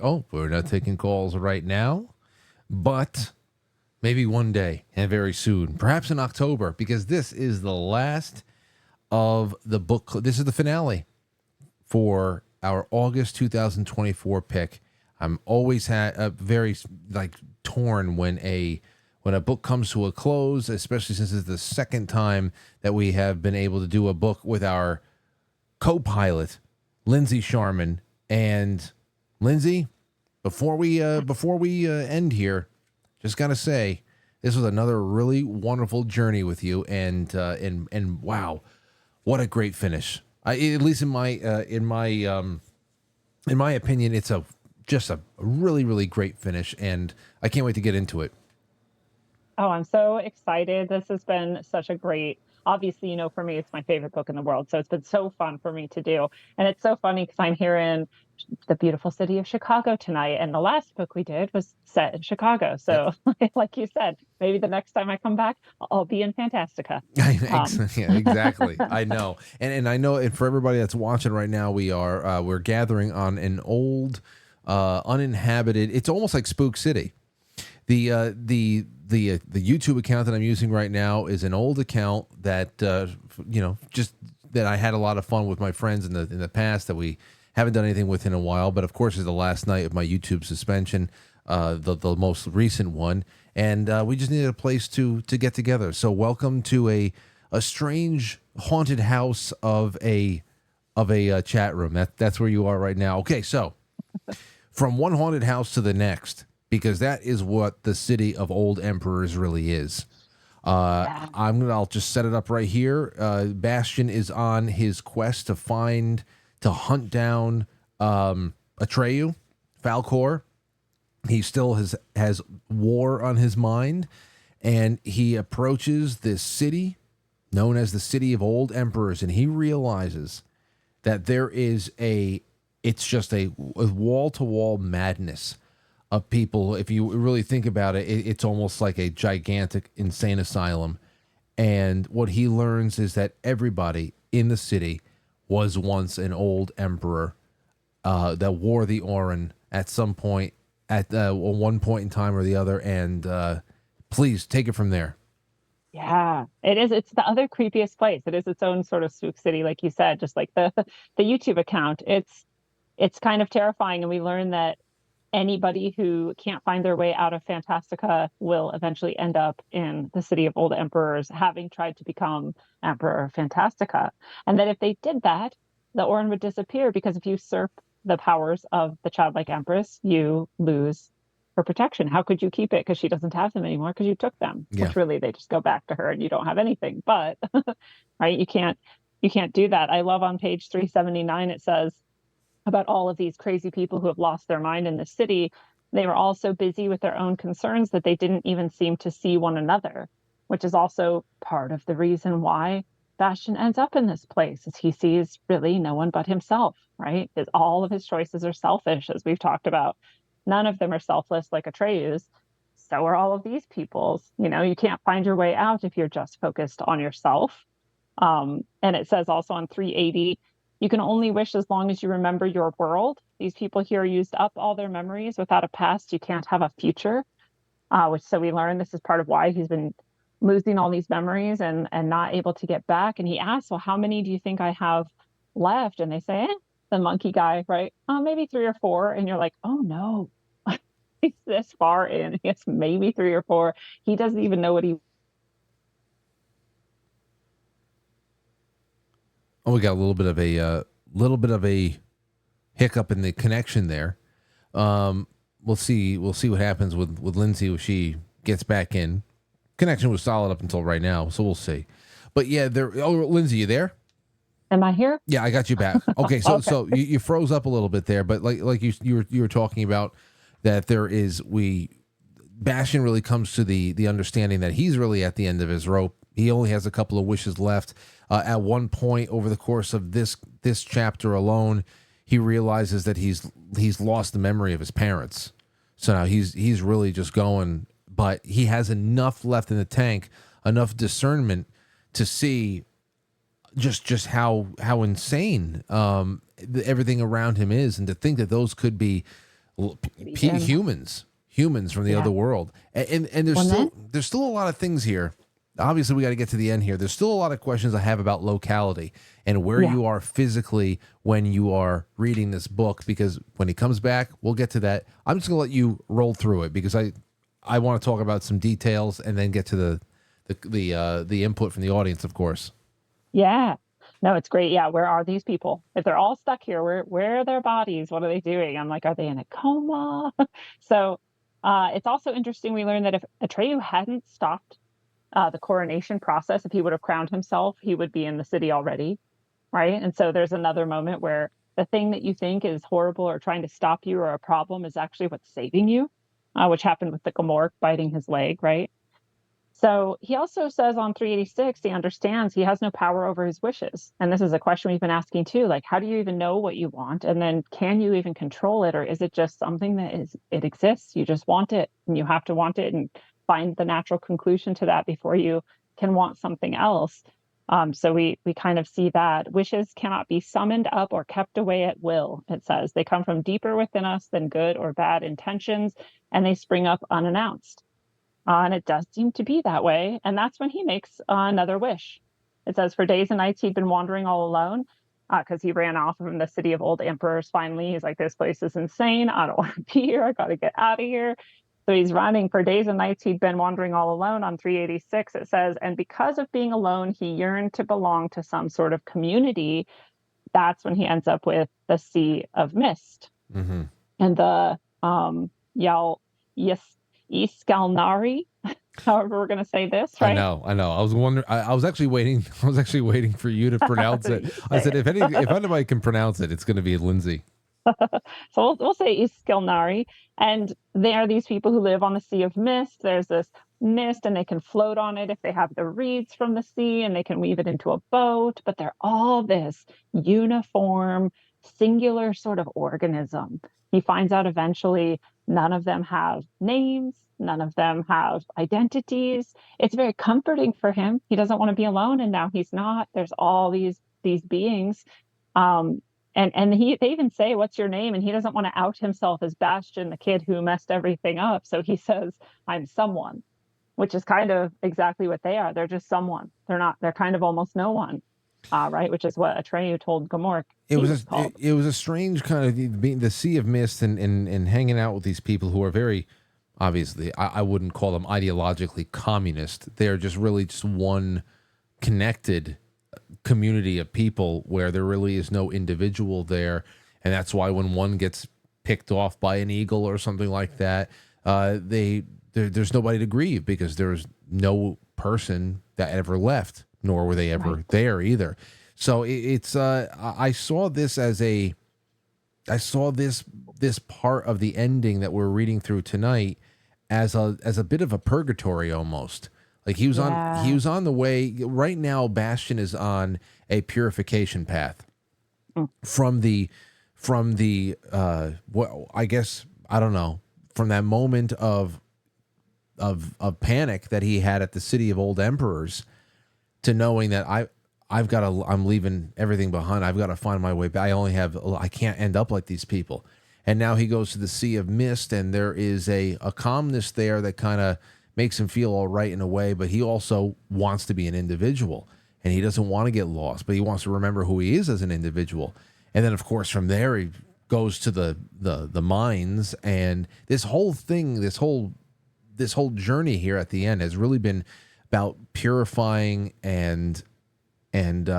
oh, we're not taking calls right now, but maybe one day and very soon, perhaps in October, because this is the last of the book. This is the finale for our August 2024 pick. I'm always very like torn when a book comes to a close, especially since it's the second time that we have been able to do a book with our co-pilot, Lindsay Sharman. And Lindsay, before we end here, just gotta say, this was another really wonderful journey with you, and wow, what a great finish! At least in my opinion, it's just a really, really great finish, and I can't wait to get into it. Oh, I'm so excited. This has been such a great, obviously, for me, it's my favorite book in the world. So it's been so fun for me to do. And it's so funny because I'm here in the beautiful city of Chicago tonight. And the last book we did was set in Chicago. Yep. So like you said, maybe the next time I come back, I'll be in Fantastica. Yeah, exactly. I know. And I know, and for everybody that's watching right now, we're gathering on an old, uninhabited, it's almost like Spook City. The YouTube account that I'm using right now is an old account that just that I had a lot of fun with my friends in the past that we haven't done anything with in a while. But of course, it's the last night of my YouTube suspension, the most recent one, and we just needed a place to get together. So welcome to a strange haunted house of a chat room. That's where you are right now. Okay, so from one haunted house to the next, because that is what the city of old emperors really is. Yeah. I'll just set it up right here. Bastian is on his quest to hunt down Atreyu, Falcor. He still has war on his mind, and he approaches this city known as the city of old emperors, and he realizes that there is it's just a wall-to-wall madness of people. If you really think about it, it's almost like a gigantic insane asylum. And what he learns is that everybody in the city was once an old emperor that wore the Orin at some point, at one point in time or the other. And please take it from there. Yeah, it is. It's the other creepiest place. It is its own sort of spook city, like you said, just like the YouTube account. It's kind of terrifying. And we learn that anybody who can't find their way out of Fantastica will eventually end up in the city of old emperors, having tried to become Emperor Fantastica. And that if they did that, the Orin would disappear, because if you usurp the powers of the childlike empress, you lose her protection. How could you keep it? Because she doesn't have them anymore, because you took them. Yeah. Which really, they just go back to her and you don't have anything. But right, you can't do that. I love on page 379, it says, about all of these crazy people who have lost their mind in the city, they were all so busy with their own concerns that they didn't even seem to see one another, which is also part of the reason why Bastion ends up in this place, is he sees really no one but himself, right? All of his choices are selfish, as we've talked about. None of them are selfless like Atreyu's. So are all of these people's. You can't find your way out if you're just focused on yourself. And it says also on 380, you can only wish as long as you remember your world. These people here used up all their memories. Without a past, you can't have a future. So we learn this is part of why he's been losing all these memories and not able to get back. And he asks, well, how many do you think I have left? And they say, the monkey guy, right? Maybe 3 or 4. And you're like, oh no, he's this far in. He has maybe 3 or 4. He doesn't even know what he. Oh, we got a little bit of a hiccup in the connection there. We'll see what happens with Lindsay if she gets back in. Connection was solid up until right now, so we'll see. But yeah, Lindsay, you there? Am I here? Yeah, I got you back. Okay, so Okay. so you froze up a little bit there, but like you were talking about that Bastion really comes to the understanding that he's really at the end of his rope. He only has a couple of wishes left. At one point over the course of this chapter alone, he realizes that he's lost the memory of his parents. So now he's really just going, but he has enough left in the tank, enough discernment to see just how insane everything around him is, and to think that those could be Even, humans from the yeah. other world, and Well, then, there's still a lot of things here. Obviously, we got to get to the end here. There's still a lot of questions I have about locality and where yeah. you are physically when you are reading this book. Because when he comes back, we'll get to that. I'm just gonna let you roll through it because I want to talk about some details and then get to the input from the audience, of course. Yeah. No, it's great. Yeah. Where are these people? If they're all stuck here, where are their bodies? What are they doing? I'm like, are they in a coma? So it's also interesting. We learned that if Atreyu hadn't stopped the coronation process, if he would have crowned himself, he would be in the city already. Right. And so there's another moment where the thing that you think is horrible or trying to stop you or a problem is actually what's saving you, which happened with the Gamork biting his leg. Right. So he also says on 386, he understands he has no power over his wishes. And this is a question we've been asking too. Like, how do you even know what you want? And then can you even control it? Or is it just something that it exists? You just want it and you have to want it and find the natural conclusion to that before you can want something else. So we kind of see that wishes cannot be summoned up or kept away at will, it says. They come from deeper within us than good or bad intentions, and they spring up unannounced. And it does seem to be that way. And that's when he makes another wish. It says, for days and nights he'd been wandering all alone because he ran off from the city of old emperors. Finally, he's like, this place is insane. I don't want to be here. I got to get out of here. So he's running for days and nights. He'd been wandering all alone. On 386, it says, and because of being alone, he yearned to belong to some sort of community. That's when he ends up with the Sea of Mist. Mm-hmm. And the Yal Yes Iskalnari, however we're going to say this, right? I know. I was wondering. I was actually waiting. I was actually waiting for you to pronounce it. I said, if anybody can pronounce it, it's going to be Lindsay. So we'll say Iskalnari, and they are these people who live on the Sea of Mist. There's this mist, and they can float on it if they have the reeds from the sea, and they can weave it into a boat. But they're all this uniform, singular sort of organism. He finds out eventually none of them have names, none of them have identities. It's very comforting for him. He doesn't want to be alone, and now he's not. There's all these beings. Um, and they even say, what's your name? And he doesn't want to out himself as Bastion, the kid who messed everything up. So he says, I'm someone, which is kind of exactly what they are. They're just someone. They're kind of almost no one. Right, which is what Atreyu told Gamork. It was a strange kind of being the Sea of Mist and hanging out with these people who are very obviously I wouldn't call them ideologically communist. They're just really just one connected community of people where there really is no individual there, and that's why when one gets picked off by an eagle or something like that, there's nobody to grieve because there's no person that ever left, nor were they ever there either. So it's I saw this this part of the ending that we're reading through tonight as a bit of a purgatory almost. Like he was on the way. Right now, Bastion is on a purification path from the what I guess I don't know, from that moment of panic that he had at the city of old emperors to knowing that I'm leaving everything behind. I've got to find my way back. I can't end up like these people. And now he goes to the Sea of Mist, and there is a calmness there that kind of makes him feel all right in a way, but he also wants to be an individual, and he doesn't want to get lost, but he wants to remember who he is as an individual. And then, of course, from there, he goes to the mines, and this whole thing, this whole journey here at the end has really been about purifying and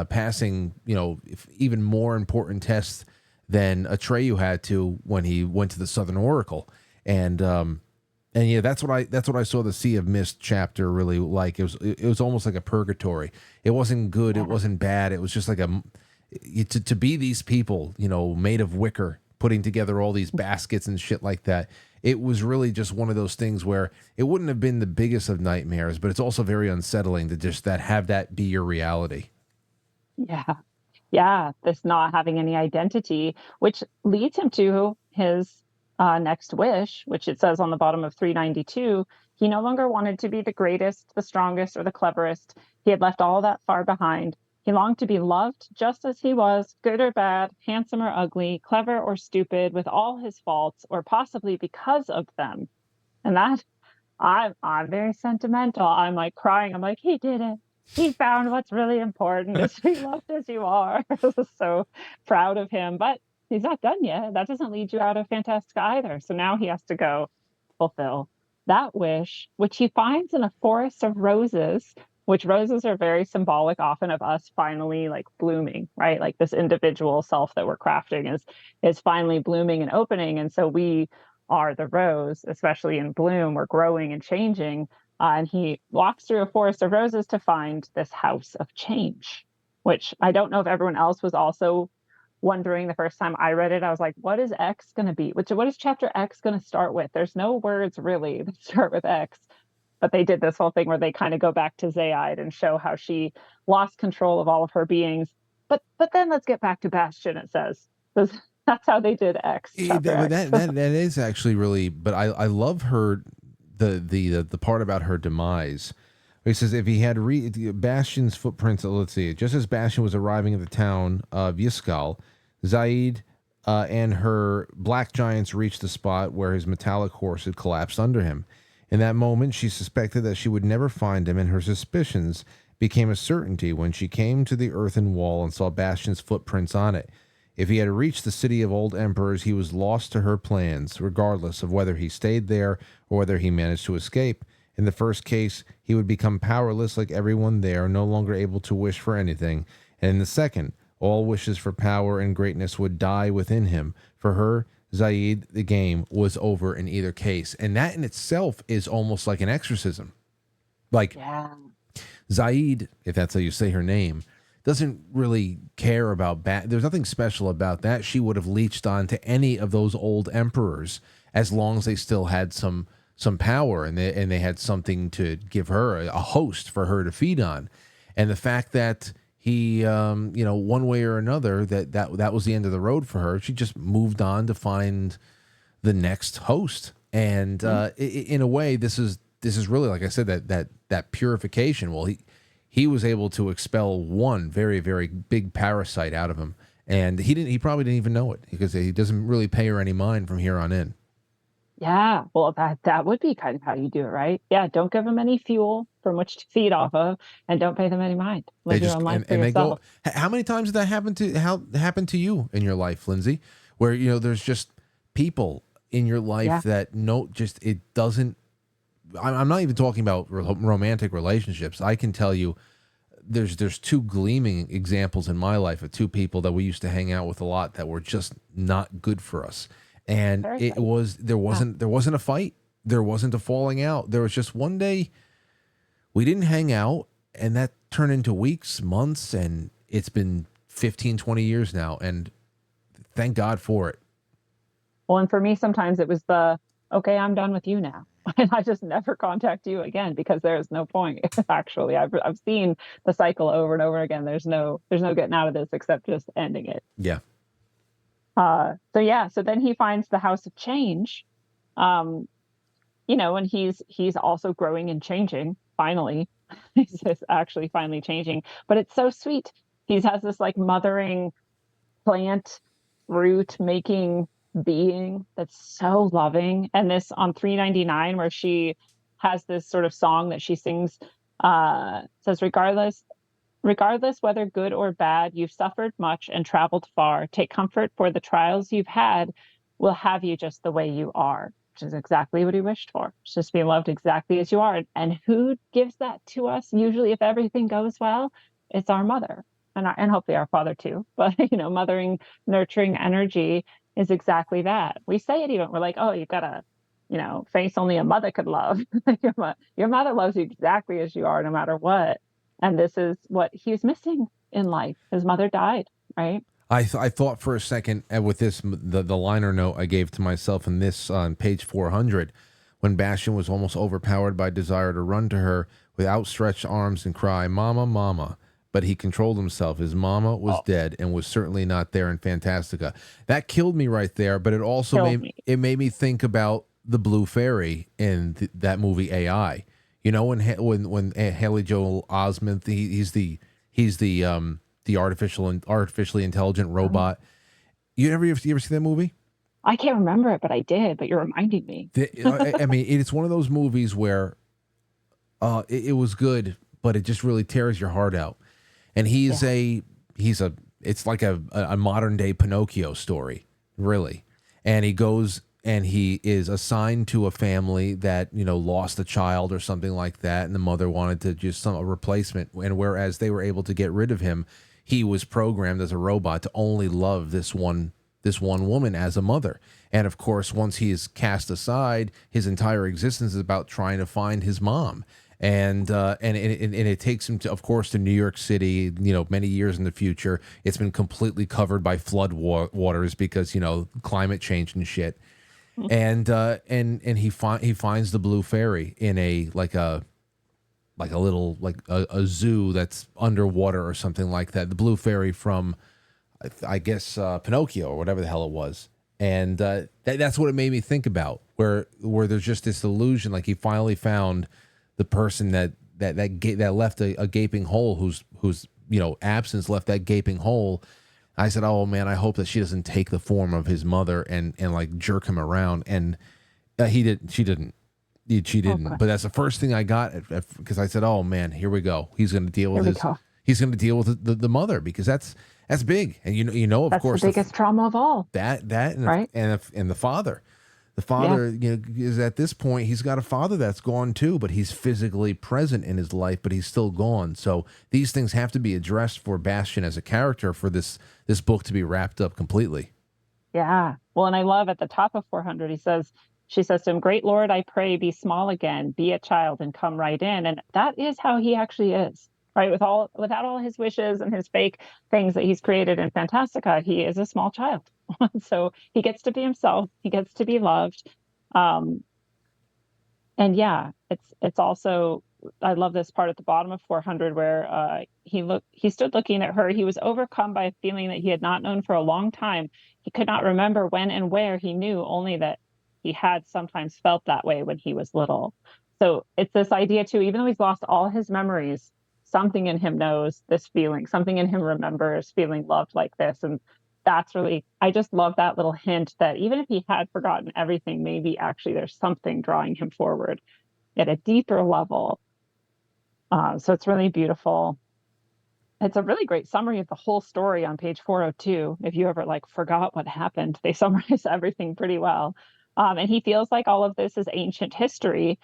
passing, even more important tests than Atreyu had to when he went to the Southern Oracle. And yeah, that's what I saw the Sea of Mist chapter really like. It was almost like a purgatory. It wasn't good. It wasn't bad. It was just like to be these people, made of wicker, putting together all these baskets and shit like that. It was really just one of those things where it wouldn't have been the biggest of nightmares, but it's also very unsettling to just have that be your reality. Yeah. Yeah. This not having any identity, which leads him to his next wish, which it says on the bottom of 392. He no longer wanted to be the greatest, the strongest, or the cleverest. He had left all that far behind. He longed to be loved just as he was, good or bad, handsome or ugly, clever or stupid, with all his faults, or possibly because of them. And that I'm very sentimental. I'm like crying. I'm like, he did it. He found what's really important is to be loved as you are. So proud of him. But he's not done yet. That doesn't lead you out of Fantastica either. So now he has to go fulfill that wish, which he finds in a forest of roses, which roses are very symbolic often of us finally like blooming, right? Like this individual self that we're crafting is finally blooming and opening. And so we are the rose, especially in bloom. We're growing and changing. And he walks through a forest of roses to find this house of change, which I don't know if everyone else was also wondering the first time I read it. I was like, what is X going to be? What is chapter X going to start with? There's no words really that start with X. But they did this whole thing where they kind of go back to Zaide and show how she lost control of all of her beings. But then let's get back to Bastion, it says. That's how they did X. That is actually really, but I love her the part about her demise. He says if he had Bastion's footprints, let's see, just as Bastion was arriving at the town of Yiskal, Zaide and her black giants reached the spot where his metallic horse had collapsed under him. In that moment, she suspected that she would never find him, and her suspicions became a certainty when she came to the earthen wall and saw Bastion's footprints on it. If he had reached the city of old emperors, he was lost to her plans, regardless of whether he stayed there or whether he managed to escape. In the first case, he would become powerless like everyone there, no longer able to wish for anything. And in the second, all wishes for power and greatness would die within him. For her, Zaide, the game was over in either case. And that in itself is almost like an exorcism. Like, Yeah. Zaide, if that's how you say her name, doesn't really care about there's nothing special about that. She would have leached on to any of those old emperors as long as they still had some power and they had something to give her, a host for her to feed on. And the fact that he one way or another that was the end of the road for her, she just moved on to find the next host. And in a way, this is really, like I said, that purification. Well, he was able to expel one very, very big parasite out of him, and he probably didn't even know it because he doesn't really pay her any mind from here on in. Yeah, well, that would be kind of how you do it, right? Yeah, don't give them any fuel from which to feed off of, and don't pay them any mind. They Live your just own life for and they go. yourself. How many times did that happen to you in your life, Lindsay? Where there's just people in your life Yeah. that it doesn't. I'm not even talking about romantic relationships. I can tell you, there's two gleaming examples in my life of two people that we used to hang out with a lot that were just not good for us. And Very it good. was there wasn't a fight, there wasn't a falling out. There was just one day we didn't hang out, and that turned into weeks, months, and it's been 15, 20 years now, and thank God for it. Well, and for me, sometimes it was okay, I'm done with you now. And I just never contact you again because there's no point. Actually, I've seen the cycle over and over again. There's no getting out of this except just ending it. Yeah. So yeah, so then he finds the House of Change, and he's also growing and changing. Finally, he's just actually finally changing. But it's so sweet. He has this like mothering plant fruit making being that's so loving. And this on 399, where she has this sort of song that she sings, says, regardless whether good or bad, you've suffered much and traveled far. Take comfort, for the trials you've had will have you just the way you are, which is exactly what he wished for. It's just be loved exactly as you are. And who gives that to us? Usually, if everything goes well, it's our mother and hopefully our father too. But mothering, nurturing energy is exactly that. We say it even. We're like, oh, you got a face only a mother could love. Your mother loves you exactly as you are, no matter what. And this is what he's missing in life. His mother died, right? I thought for a second with this the liner note I gave to myself in this on page 400, when Bastion was almost overpowered by desire to run to her with outstretched arms and cry, "Mama, Mama." But he controlled himself. His mama was dead and was certainly not there in Fantastica. That killed me right there, but it also made me think about the Blue Fairy in that movie AI. When Haley Joel Osment, he's the He's the artificially intelligent robot. You ever see that movie? I can't remember it, but I did. But you're reminding me. I mean, it's one of those movies where it was good, but it just really tears your heart out. And it's like a modern day Pinocchio story, really. And he goes and he is assigned to a family that, lost a child or something like that, and the mother wanted to just a replacement. And whereas they were able to get rid of him, he was programmed as a robot to only love this one woman as a mother. And of course, once he is cast aside, his entire existence is about trying to find his mom. And it takes him to, of course, to New York City. Many years in the future, it's been completely covered by flood waters because climate change and shit. And he finds the blue fairy in a little a zoo that's underwater or something like that. The blue fairy from, I guess, Pinocchio or whatever the hell it was. And that's what it made me think about, where there's just this illusion, like he finally found the person that left a gaping hole, whose absence left that gaping hole. I said, oh man, I hope that she doesn't take the form of his mother and like jerk him around. And she didn't. Okay. But that's the first thing I got, because I said, oh man, here we go. He's going to deal with he's going to deal with the mother, because that's big. And of that's course the biggest trauma of all. That and right? and the father. The father, is at this point, he's got a father that's gone too, but he's physically present in his life, but he's still gone. So these things have to be addressed for Bastian as a character for this book to be wrapped up completely. Yeah. Well, and I love at the top of 400, she says to him, "Great Lord, I pray, be small again, be a child and come right in." And that is how he actually is, right? Without all his wishes and his fake things that he's created in Fantastica, he is a small child. So he gets to be himself. He gets to be loved. And yeah, it's also, I love this part at the bottom of 400 where he stood looking at her. He was overcome by a feeling that he had not known for a long time. He could not remember when and where. He knew only that he had sometimes felt that way when he was little. So it's this idea too, even though he's lost all his memories, something in him knows this feeling, something in him remembers feeling loved like this. And that's really, I just love that little hint that even if he had forgotten everything, maybe actually there's something drawing him forward at a deeper level. So it's really beautiful. It's a really great summary of the whole story on page 402. If you ever forgot what happened, they summarize everything pretty well. And he feels like all of this is ancient history.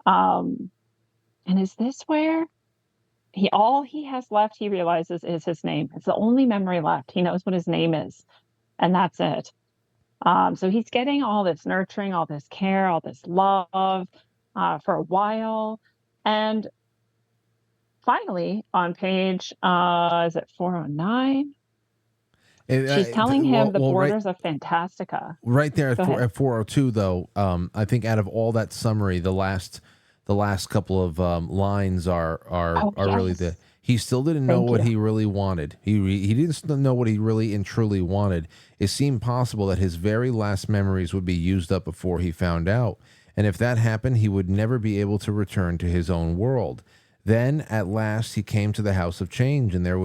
And is this where all he has left, he realizes, is his name? It's the only memory left. He knows what his name is, and that's it. So he's getting all this nurturing, all this care, all this love for a while. And finally, on page, is it 409? She's telling him the borders of Fantastica. Right there at 402, though, I think out of all that summary, the last couple of lines are really the. He still didn't know what he really wanted. He didn't know what he really and truly wanted. It seemed possible that his very last memories would be used up before he found out, and if that happened, he would never be able to return to his own world. Then, at last, he came to the House of Change, and there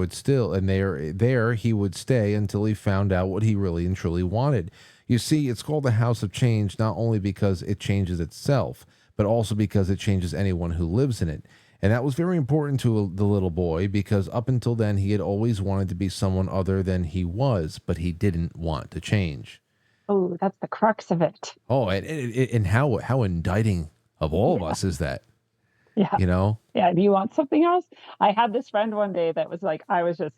he would stay until he found out what he really and truly wanted. You see, it's called the House of Change not only because it changes itself, but also because it changes anyone who lives in it. And that was very important to the little boy, because up until then, he had always wanted to be someone other than he was, but he didn't want to change. Oh, that's the crux of it. Oh, and how indicting of all of us is that? Yeah. Yeah. Do you want something else? I had this friend one day that was I was just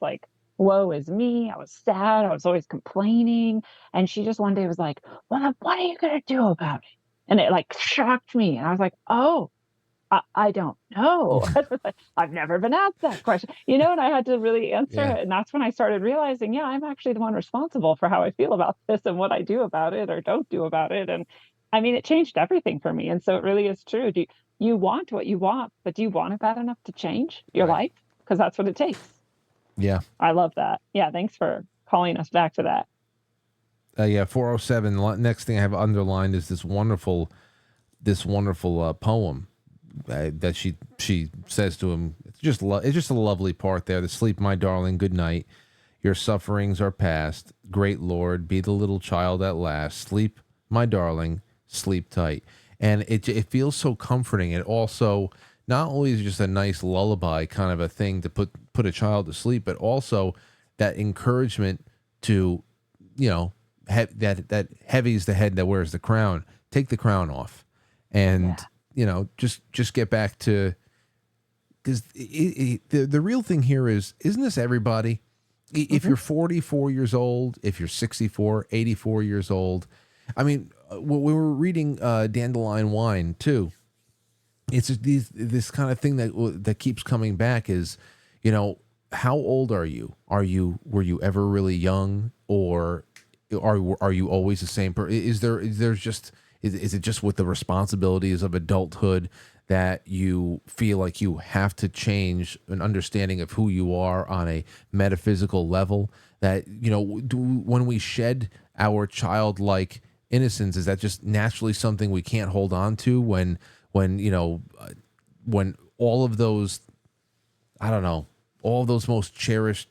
woe is me. I was sad. I was always complaining. And she just one day was like, well, what are you going to do about it? And it shocked me. And I was like, oh, I don't know. I've never been asked that question, and I had to really answer it. And that's when I started realizing, I'm actually the one responsible for how I feel about this and what I do about it or don't do about it. And I mean, it changed everything for me. And so it really is true. You want what you want, but do you want it bad enough to change your life? Because that's what it takes. Yeah. I love that. Yeah. Thanks for calling us back to that. 407. Next thing I have underlined is this wonderful poem that she says to him. it's just a lovely part there. The sleep, my darling, good night. Your sufferings are past. Great Lord, be the little child at last. Sleep, my darling, sleep tight. And it feels so comforting. It also not only is it just a nice lullaby kind of a thing to put a child to sleep, but also that encouragement to, you know, that heavy's the head that wears the crown. Take the crown off, and Yeah. you know, just get back to, because the real thing here is, isn't this everybody? If Hmm. you're 44 years old, if you're 64, 84 years old, I mean, we were reading Dandelion Wine too. It's just this kind of thing that keeps coming back is, you know, how old are you? Were you ever really young, or are you always the same person? Is it just with the responsibilities of adulthood that you feel like you have to change an understanding of who you are on a metaphysical level? That, you know, when we shed our childlike innocence, is that just naturally something we can't hold on to when you know, when all of those, I don't know, all of those most cherished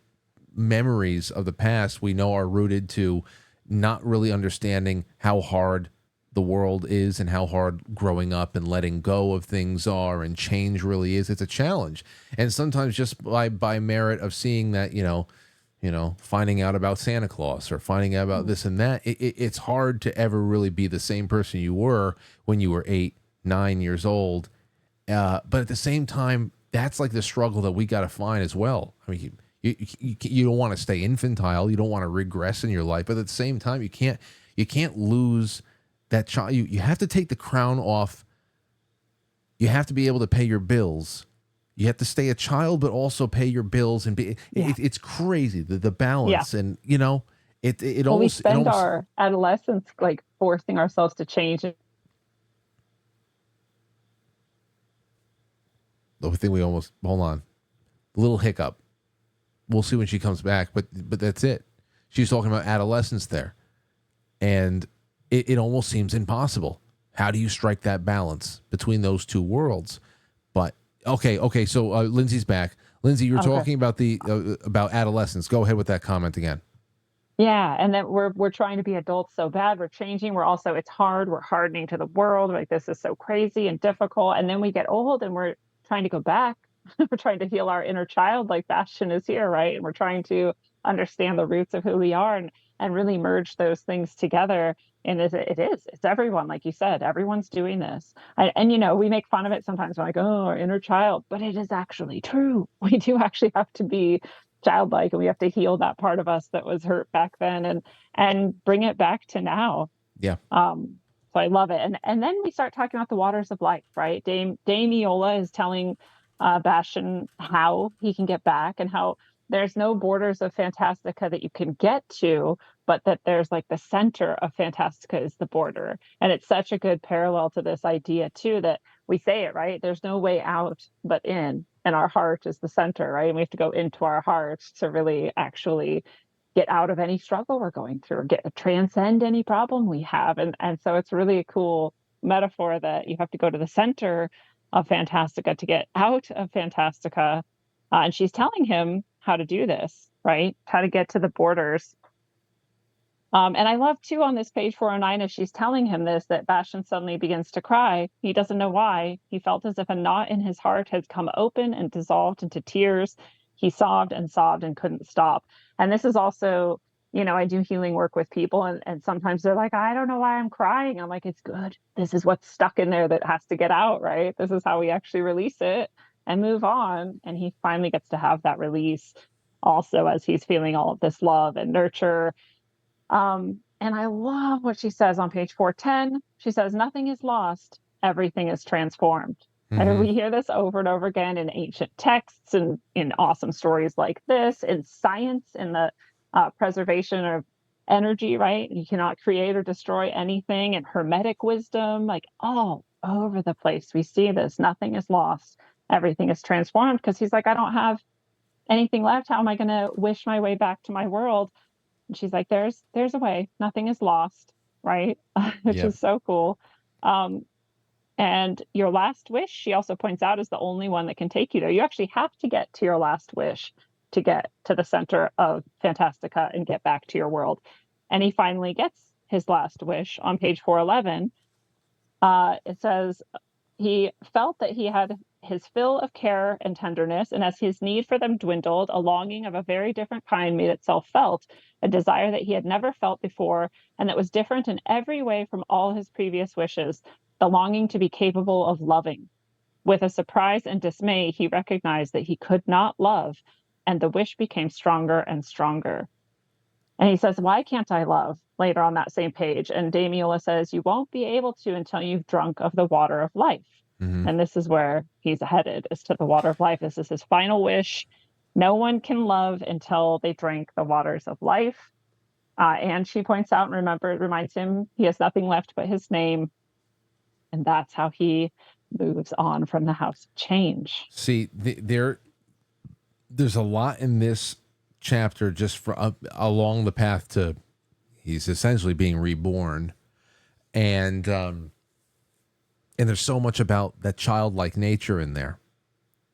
memories of the past we know are rooted to not really understanding how hard the world is and how hard growing up and letting go of things are, and change really is. It's a challenge. And sometimes just by merit of seeing that, finding out about Santa Claus or finding out about this and that, it's hard to ever really be the same person you were when you were 8, 9 years old. But at the same time, that's like the struggle that we got to find as well. I mean, you don't want to stay infantile, you don't want to regress in your life, but at the same time, you can't lose that child. You have to take the crown off. You have to be able to pay your bills. You have to stay a child, but also pay your bills and be. Yeah. It's crazy, the Yeah. balance, and it Well, we almost it spend almost our adolescence like forcing ourselves to change. the thing we almost hold on, little hiccup. We'll see when she comes back, but that's it. She's talking about adolescence there, and it almost seems impossible. How do you strike that balance between those two worlds? But okay. So Lindsay's back. Lindsay, you're Okay. talking about the about adolescence. Go ahead with that comment again. Yeah, and then we're trying to be adults so bad. We're changing. We're also it's hard. We're hardening to the world. Like this is so crazy and difficult. And then we get old and we're trying to go back. We're trying to heal our inner child, like Bastion is here, right? And we're trying to understand the roots of who we are and really merge those things together. And it's everyone, like you said, everyone's doing this. And we make fun of it sometimes. We're like, oh, our inner child, but it is actually true. We do actually have to be childlike, and we have to heal that part of us that was hurt back then and bring it back to now. Yeah. So I love it. And then we start talking about the waters of life, right? Dame Eola is telling Bastion how he can get back, and how there's no borders of Fantastica that you can get to, but that there's like the center of Fantastica is the border. And it's such a good parallel to this idea too, that we say it, right? There's no way out but in, and our heart is the center, right? And we have to go into our hearts to really actually get out of any struggle we're going through, or get transcend any problem we have. And so it's really a cool metaphor that you have to go to the center of Fantastica to get out of Fantastica. And she's telling him how to do this, right? How to get to the borders. And I love too on this page 409, as she's telling him this, that Bastion suddenly begins to cry. He doesn't know why. He felt as if a knot in his heart had come open and dissolved into tears. He sobbed and couldn't stop. And this is also, I do healing work with people, and sometimes they're like, I don't know why I'm crying. I'm like, it's good. This is what's stuck in there that has to get out, right? This is how we actually release it and move on. And he finally gets to have that release also, as he's feeling all of this love and nurture. And I love what she says on page 410. She says, nothing is lost, everything is transformed. And Mm-hmm. we hear this over and over again in ancient texts and in awesome stories like this, in science, in the preservation of energy, right? You cannot create or destroy anything, and hermetic wisdom, like all over the place. We see this. Nothing is lost, everything is transformed, because he's like, I don't have anything left. How am I going to wish my way back to my world? And she's like, there's a way. Nothing is lost, right? Which Yeah. is so cool. Um, And your last wish, she also points out, is the only one that can take you there. You actually have to get to your last wish to get to the center of Fantastica and get back to your world. And he finally gets his last wish on page 411. It says, he felt that he had his fill of care and tenderness, and as his need for them dwindled, a longing of a very different kind made itself felt, a desire that he had never felt before, and that was different in every way from all his previous wishes, the longing to be capable of loving. With a surprise and dismay, he recognized that he could not love, and the wish became stronger and stronger. And he says, why can't I love? Later on that same page. And Damiula says, you won't be able to until you've drunk of the water of life. Mm-hmm. And this is where he's headed, is to the water of life. This is his final wish. No one can love until they drink the waters of life. And she points out and reminds him he has nothing left but his name. And that's how he moves on from the house of change. See, there's a lot in this chapter just for along the path to he's essentially being reborn, and there's so much about that childlike nature in there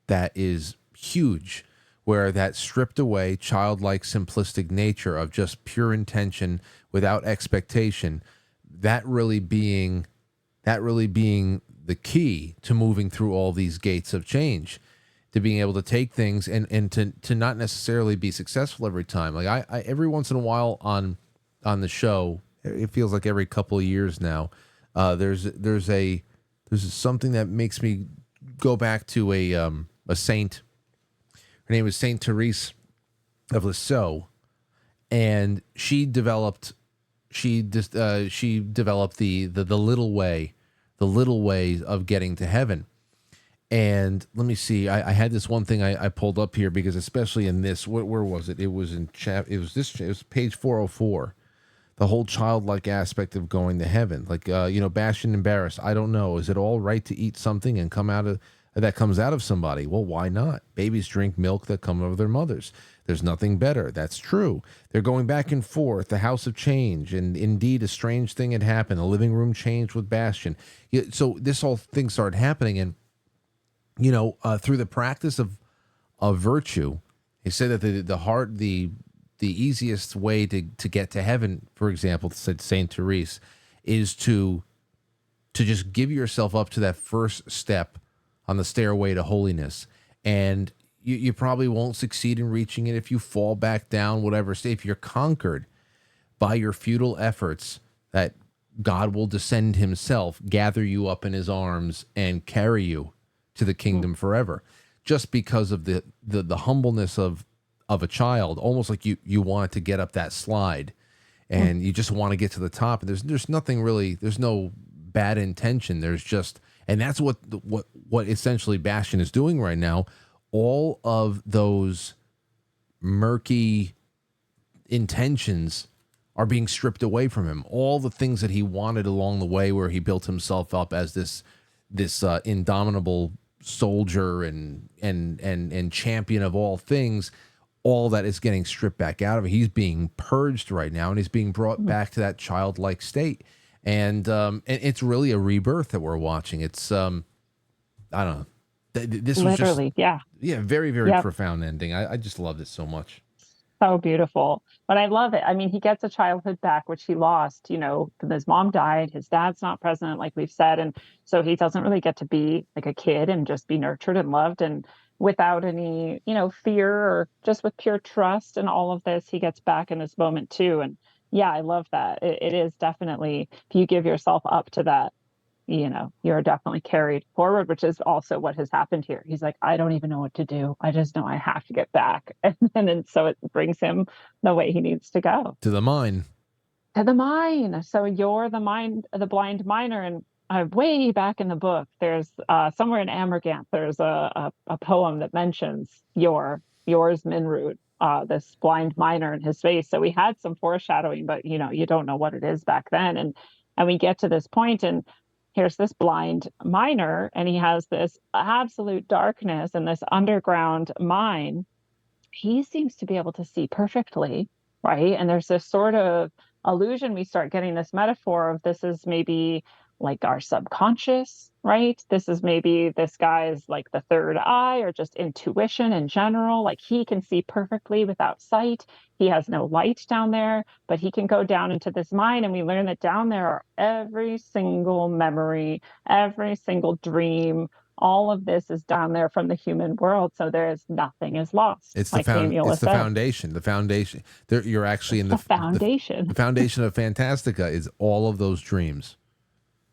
that is huge, where that stripped away childlike simplistic nature of just pure intention without expectation, that really being the key to moving through all these gates of change, to being able to take things and to not necessarily be successful every time. Like I every once in a while on the show, it feels like every couple of years now, there's something that makes me go back to a saint. Her name was Saint Therese of Lisieux, and she developed the little way of getting to heaven. And let me see, I had this one thing I pulled up here, because especially in this, where was it? It was in it was page 404. The whole childlike aspect of going to heaven. Like, Bastion embarrassed. I don't know. Is it all right to eat something and that comes out of somebody? Well, why not? Babies drink milk that come out of their mothers. There's nothing better. That's true. They're going back and forth, the house of change. And indeed, a strange thing had happened. The living room changed with Bastion. So this whole thing started happening. And, through the practice of virtue, he said that the easiest way to get to heaven, for example, said Saint Therese, is to just give yourself up to that first step on the stairway to holiness. And you probably won't succeed in reaching it if you fall back down, whatever. Say, if you're conquered by your futile efforts, that God will descend himself, gather you up in his arms, and carry you to the kingdom forever, just because of the humbleness of a child, almost like you want to get up that slide and you just want to get to the top. And there's nothing really, there's no bad intention. There's just, and that's what essentially Bastion is doing right now. All of those murky intentions are being stripped away from him. All the things that he wanted along the way, where he built himself up as this indomitable soldier and champion of all things, all that is getting stripped back out of him. He's being purged right now, and he's being brought back to that childlike state. And it's really a rebirth that we're watching. It's I don't know. This was Literally, just very, very profound ending. I just loved it so much. So beautiful. But I love it. I mean, he gets a childhood back, which he lost, his mom died, his dad's not present, like we've said. And so he doesn't really get to be like a kid and just be nurtured and loved and without any, fear, or just with pure trust and all of this, he gets back in this moment too. And yeah, I love that. It is definitely, if you give yourself up to that, you're definitely carried forward, which is also what has happened here. He's like, I don't even know what to do. I just know I have to get back. And so it brings him the way he needs to go. To the mine. To the mine. So you're the blind miner. And way back in the book, there's somewhere in Amergant, there's a poem that mentions yours, Minrud, this blind miner in his face. So we had some foreshadowing, but you don't know what it is back then. And we get to this point, and here's this blind miner, and he has this absolute darkness in this underground mine. He seems to be able to see perfectly, right? And there's this sort of illusion. We start getting this metaphor of this is maybe like our subconscious, right? This is maybe this guy's like the third eye or just intuition in general. Like he can see perfectly without sight. He has no light down there, but he can go down into this mind. And we learn that down there are every single memory, every single dream. All of this is down there from the human world. So nothing is lost, like Camula It's the said. foundation. The foundation. There, you're actually in The foundation. the foundation of Fantastica is all of those dreams.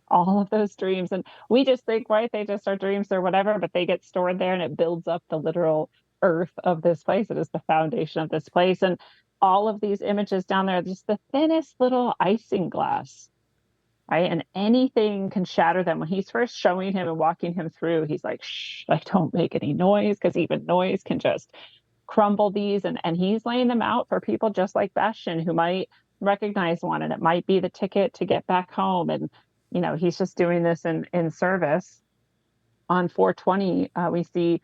All of those dreams. And we just think, right, they just are dreams or whatever, but they get stored there and it builds up the literal earth of this place. It is the foundation of this place. And all of these images down there, just the thinnest little icing glass, right? And anything can shatter them. When he's first showing him and walking him through, he's like, shh, like, don't make any noise, because even noise can just crumble these. And he's laying them out for people just like Bastion who might recognize one, and it might be the ticket to get back home. And he's just doing this in service. On 420, we see,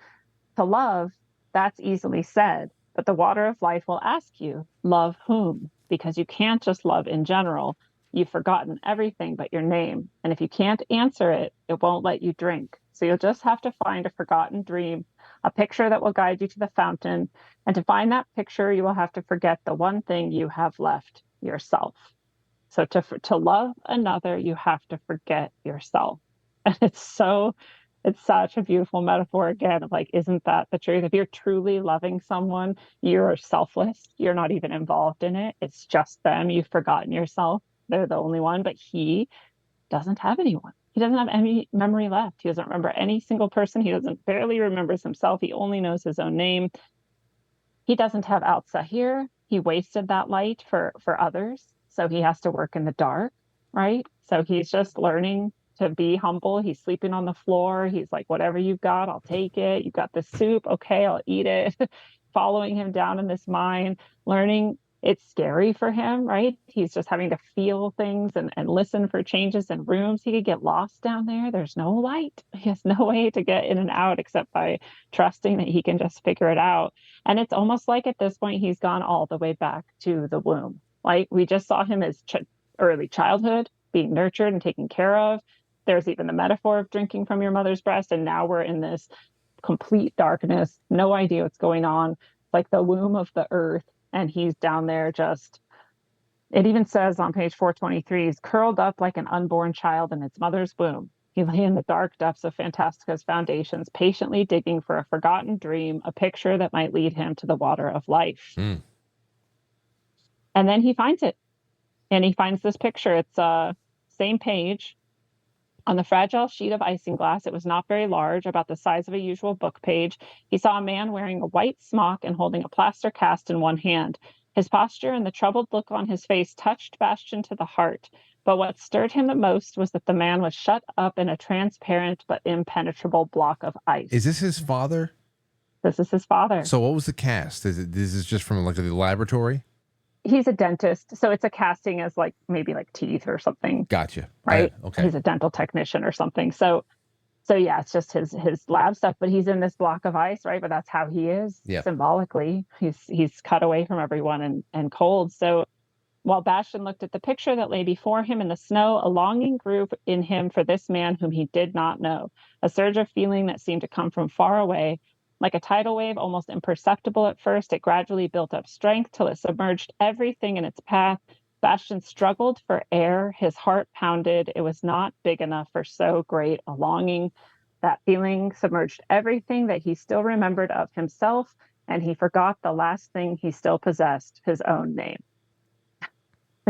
to love, that's easily said, but the water of life will ask you, love whom? Because you can't just love in general. You've forgotten everything but your name. And if you can't answer it, it won't let you drink. So you'll just have to find a forgotten dream, a picture that will guide you to the fountain. And to find that picture, you will have to forget the one thing you have left, yourself. So to love another, you have to forget yourself. And it's such a beautiful metaphor again of like, isn't that the truth? If you're truly loving someone, you're selfless. You're not even involved in it. It's just them. You've forgotten yourself. They're the only one, but he doesn't have anyone. He doesn't have any memory left. He doesn't remember any single person. He doesn't barely remembers himself. He only knows his own name. He doesn't have Al-Sahir. He wasted that light for others. So he has to work in the dark, right? So he's just learning to be humble. He's sleeping on the floor. He's like, whatever you've got, I'll take it. You've got the soup. Okay, I'll eat it. Following him down in this mine, learning it's scary for him, right? He's just having to feel things and listen for changes in rooms. He could get lost down there. There's no light. He has no way to get in and out except by trusting that he can just figure it out. And it's almost like at this point, he's gone all the way back to the womb. Like we just saw him as early childhood, being nurtured and taken care of. There's even the metaphor of drinking from your mother's breast. And now we're in this complete darkness, no idea what's going on, like the womb of the earth. And he's down there just, it even says on page 423, he's curled up like an unborn child in its mother's womb. He lay in the dark depths of Fantastica's foundations, patiently digging for a forgotten dream, a picture that might lead him to the water of life. Mm. And then he finds it. And he finds this picture. It's same page. On the fragile sheet of isinglass, it was not very large, about the size of a usual book page. He saw a man wearing a white smock and holding a plaster cast in one hand. His posture and the troubled look on his face touched Bastion to the heart. But what stirred him the most was that the man was shut up in a transparent but impenetrable block of ice. Is this his father? This is his father. So what was the cast? This is just from like the laboratory? He's a dentist, so it's a casting as like maybe like teeth or something. Gotcha. Right. Okay. He's a dental technician or something. So yeah, it's just his lab stuff, but he's in this block of ice, right? But that's how he is. Yeah. Symbolically. He's cut away from everyone and cold. So while Bastion looked at the picture that lay before him in the snow, a longing grew in him for this man whom he did not know, a surge of feeling that seemed to come from far away. Like a tidal wave, almost imperceptible at first, it gradually built up strength till it submerged everything in its path. Bastion struggled for air. His heart pounded. It was not big enough for so great a longing. That feeling submerged everything that he still remembered of himself, and he forgot the last thing he still possessed, his own name.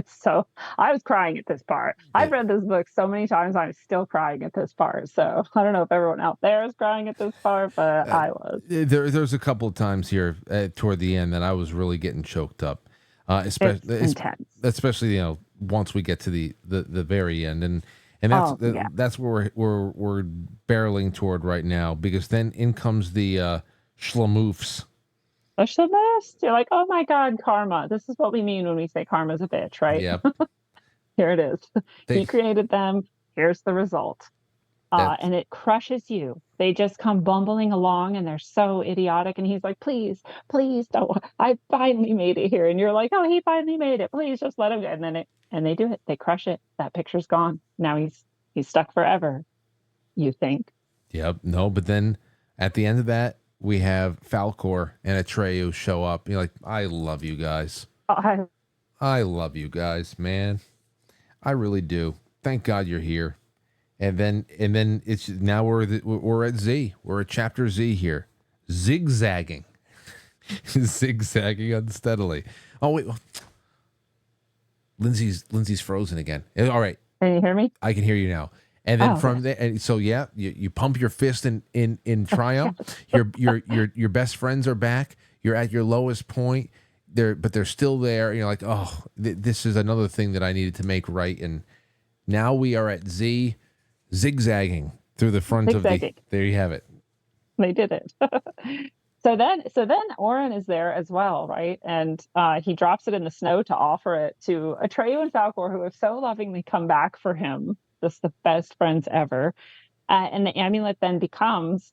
So I was crying at this part. Yeah. I've read this book so many times, I'm still crying at this part. So I don't know if everyone out there is crying at this part, but I was. There's a couple of times here toward the end that I was really getting choked up. Especially, intense. Especially once we get to the very end, and that's where we're barreling toward right now, because then in comes the schlemoofs. Push the best. You're like, oh my God, karma. This is what we mean when we say karma's a bitch, right? Yeah. Here it is. He created them. Here's the result. And it crushes you. They just come bumbling along and they're so idiotic. And he's like, please don't. I finally made it here. And you're like, oh, he finally made it. Please just let him go. And they do it. They crush it. That picture's gone. Now he's stuck forever. you think. Yep. No, but then at the end of that, we have Falcor and Atreyu show up. You're like, I love you guys. I I love you guys, man. I really do. Thank God you're here. And then it's now we're at Z. We're at chapter Z here, zigzagging, zigzagging unsteadily. Oh wait, Lindsay's frozen again. All right, Can you hear me? I can hear you now. And then Oh, from okay. there, and so yeah, you pump your fist in triumph. Your best friends are back. You're at your lowest point. But they're still there. And you're like, oh, this is another thing that I needed to make right. And now we are at Z, zigzagging through the front of the. Zigzagging. There you have it. They did it. So then Oren is there as well, right? And he drops it in the snow to offer it to Atreyu and Falcor, who have so lovingly come back for him, just the best friends ever. And the amulet then becomes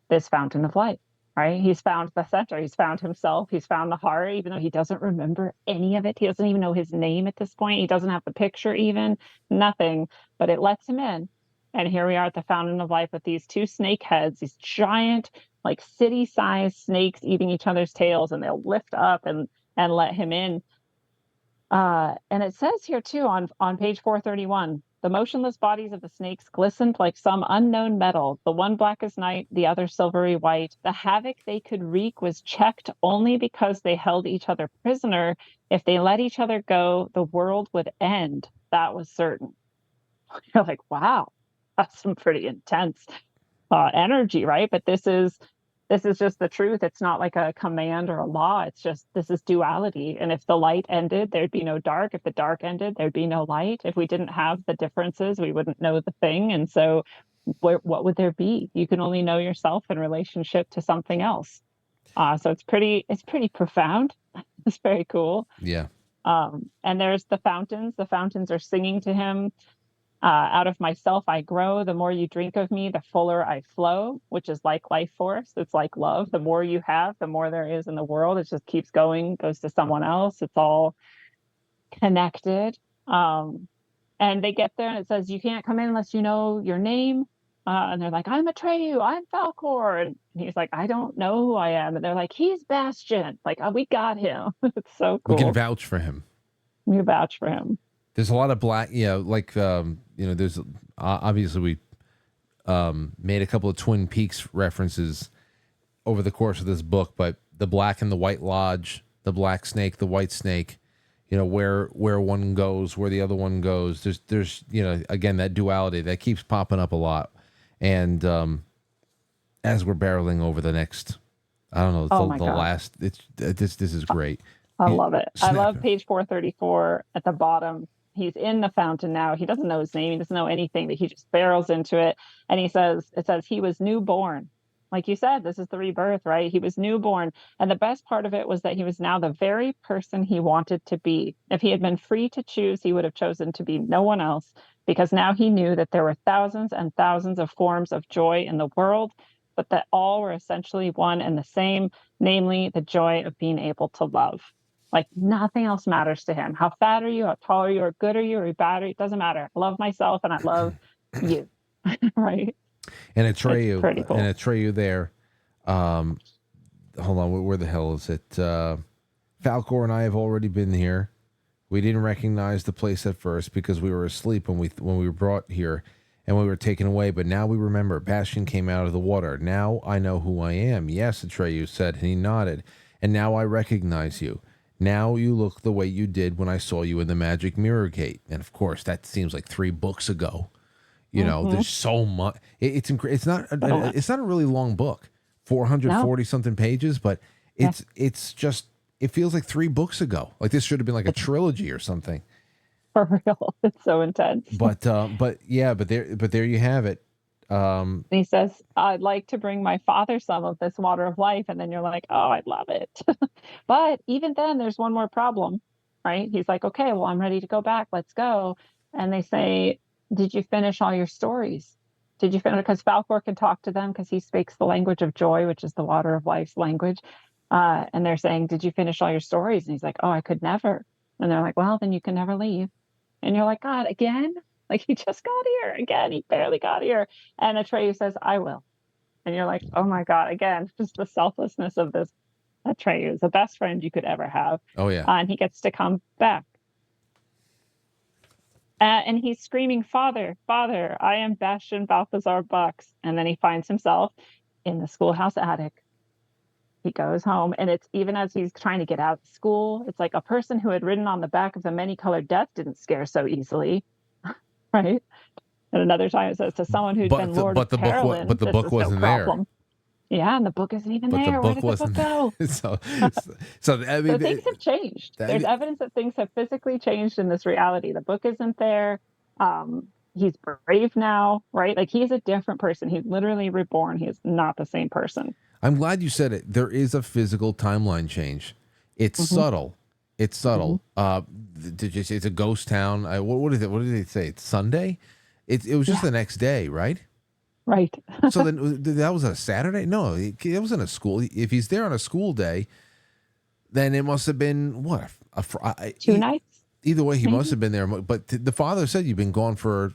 this fountain of light, right? He's found the center. He's found himself. He's found the heart, even though he doesn't remember any of it. He doesn't even know his name at this point. He doesn't have the picture, even nothing, but it lets him in. And here we are at the fountain of life with these two snake heads, these giant, like city-sized snakes eating each other's tails, and they'll lift up and let him in. And it says here too on page 431, the motionless bodies of the snakes glistened like some unknown metal, the one black as night, the other silvery white. The havoc they could wreak was checked only because they held each other prisoner. If they let each other go, the world would end. That was certain. You're like, wow, that's some pretty intense energy, right? But this is just the truth. It's not like a command or a law. It's just, this is duality. And if the light ended, there'd be no dark. If the dark ended, there'd be no light. If we didn't have the differences, we wouldn't know the thing. And so what would there be? You can only know yourself in relationship to something else. So it's pretty profound. It's very cool. Yeah. And there's the fountains. The fountains are singing to him. Out of myself I grow. The more you drink of me, the fuller I flow, which is like life force. It's like love. The more you have, the more there is in the world. It just keeps going, goes to someone else. It's all connected. And they get there and it says, you can't come in unless you know your name. And they're like, I'm Atreyu, I'm Falcor. And he's like, I don't know who I am. And they're like, he's Bastion. Like, oh, we got him. It's so We can cool. vouch for him. You vouch for him. There's a lot of black, like there's obviously we made a couple of Twin Peaks references over the course of this book, but the black and the white lodge, the black snake, the white snake, where one goes, where the other one goes. There's again, that duality that keeps popping up a lot, and as we're barreling over the next, I don't know, Oh the my God. last, this is great. I love it. I Snap. love page 434 at the bottom. He's in the fountain now. He doesn't know his name. He doesn't know anything, but he just barrels into it. And it says he was newborn. Like you said, this is the rebirth, right? He was newborn. And the best part of it was that he was now the very person he wanted to be. If he had been free to choose, he would have chosen to be no one else, because now he knew that there were thousands and thousands of forms of joy in the world, but that all were essentially one and the same, namely the joy of being able to love. Like nothing else matters to him. How fat are you? How tall are you? Or good are you? Or bad are you? It doesn't matter. I love myself and I love you. Right? And It's pretty cool. Atreyu there. Hold on, where the hell is it? Falcor and I have already been here. We didn't recognize the place at first because we were asleep when we were brought here and we were taken away. But now we remember. Bastion came out of the water. Now I know who I am. Yes, Atreyu said, and he nodded. And now I recognize you. Now you look the way you did when I saw you in the Magic Mirror Gate. And of course, that seems like 3 books ago. There's so much. It's not a really long book, 440 something pages, but it's just, it feels like 3 books ago. Like this should have been like a trilogy or something. For real. It's so intense. But there you have it. And he says, I'd like to bring my father some of this water of life. And then you're like, oh, I love it. But even then, there's one more problem, right? He's like, okay, well, I'm ready to go back. Let's go. And they say, did you finish all your stories? Did you finish? Because Falcor can talk to them because he speaks the language of joy, which is the water of life's language. And they're saying, did you finish all your stories? And he's like, oh, I could never. And they're like, well, then you can never leave. And you're like, God, again? Like, he just got here again. He barely got here. And Atreyu says, I will. And you're like, oh my God, again, just the selflessness of this Atreyu is the best friend you could ever have. Oh yeah. And he gets to come back. And he's screaming, Father, Father, I am Bastian Balthazar Bucks. And then he finds himself in the schoolhouse attic. He goes home, and it's even as he's trying to get out of school, it's like a person who had ridden on the back of the many-colored death didn't scare so easily, right? And another time it says to someone who'd been Lord of Carolyn, the this book is no wasn't there. problem. Yeah, and the book isn't even But the there. Where book did the book wasn't go? so I mean, So things have changed. There's evidence that things have physically changed in this reality. The book isn't there. He's brave now, right? Like, he's a different person. He's literally reborn. He is not the same person. I'm glad you said it. There is a physical timeline change. It's subtle. It's subtle. It's a ghost town. What is it? What did they say? It's Sunday. It was just the next day, right? Right. So then that was a Saturday? No, it wasn't a school. If he's there on a school day, then it must have been what? 2 nights? Either way, he maybe? must have been there. But the father said you've been gone for,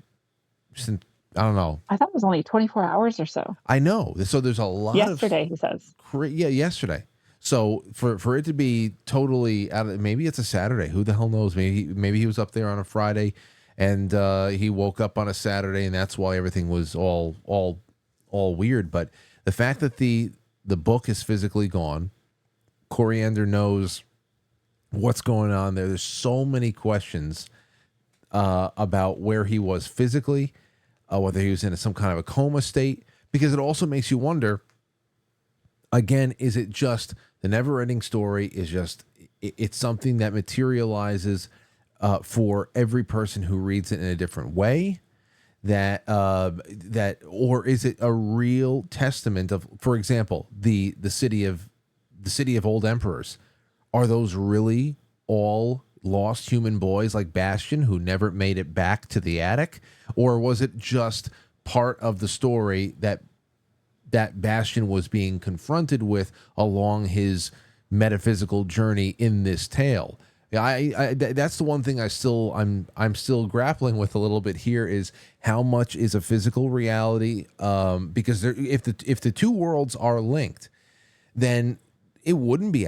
since, I don't know. I thought it was only 24 hours or so. I know. So there's a lot Yesterday, he says. Yeah, yesterday. So for it to be totally out of, maybe it's a Saturday. Who the hell knows? Maybe he was up there on a Friday, and he woke up on a Saturday, and that's why everything was all weird. But the fact that the book is physically gone, Coriander knows what's going on there. There's so many questions about where he was physically, whether he was in some kind of a coma state, because it also makes you wonder, again, is it just the never-ending story is just, it's something that materializes for every person who reads it in a different way, or is it a real testament of, for example, the city of old emperors? Are those really all lost human boys like Bastian who never made it back to the attic? Or was it just part of the story that Bastian was being confronted with along his metaphysical journey in this tale? That's the one thing I'm still grappling with a little bit here, is how much is a physical reality, because if the two worlds are linked, then it wouldn't be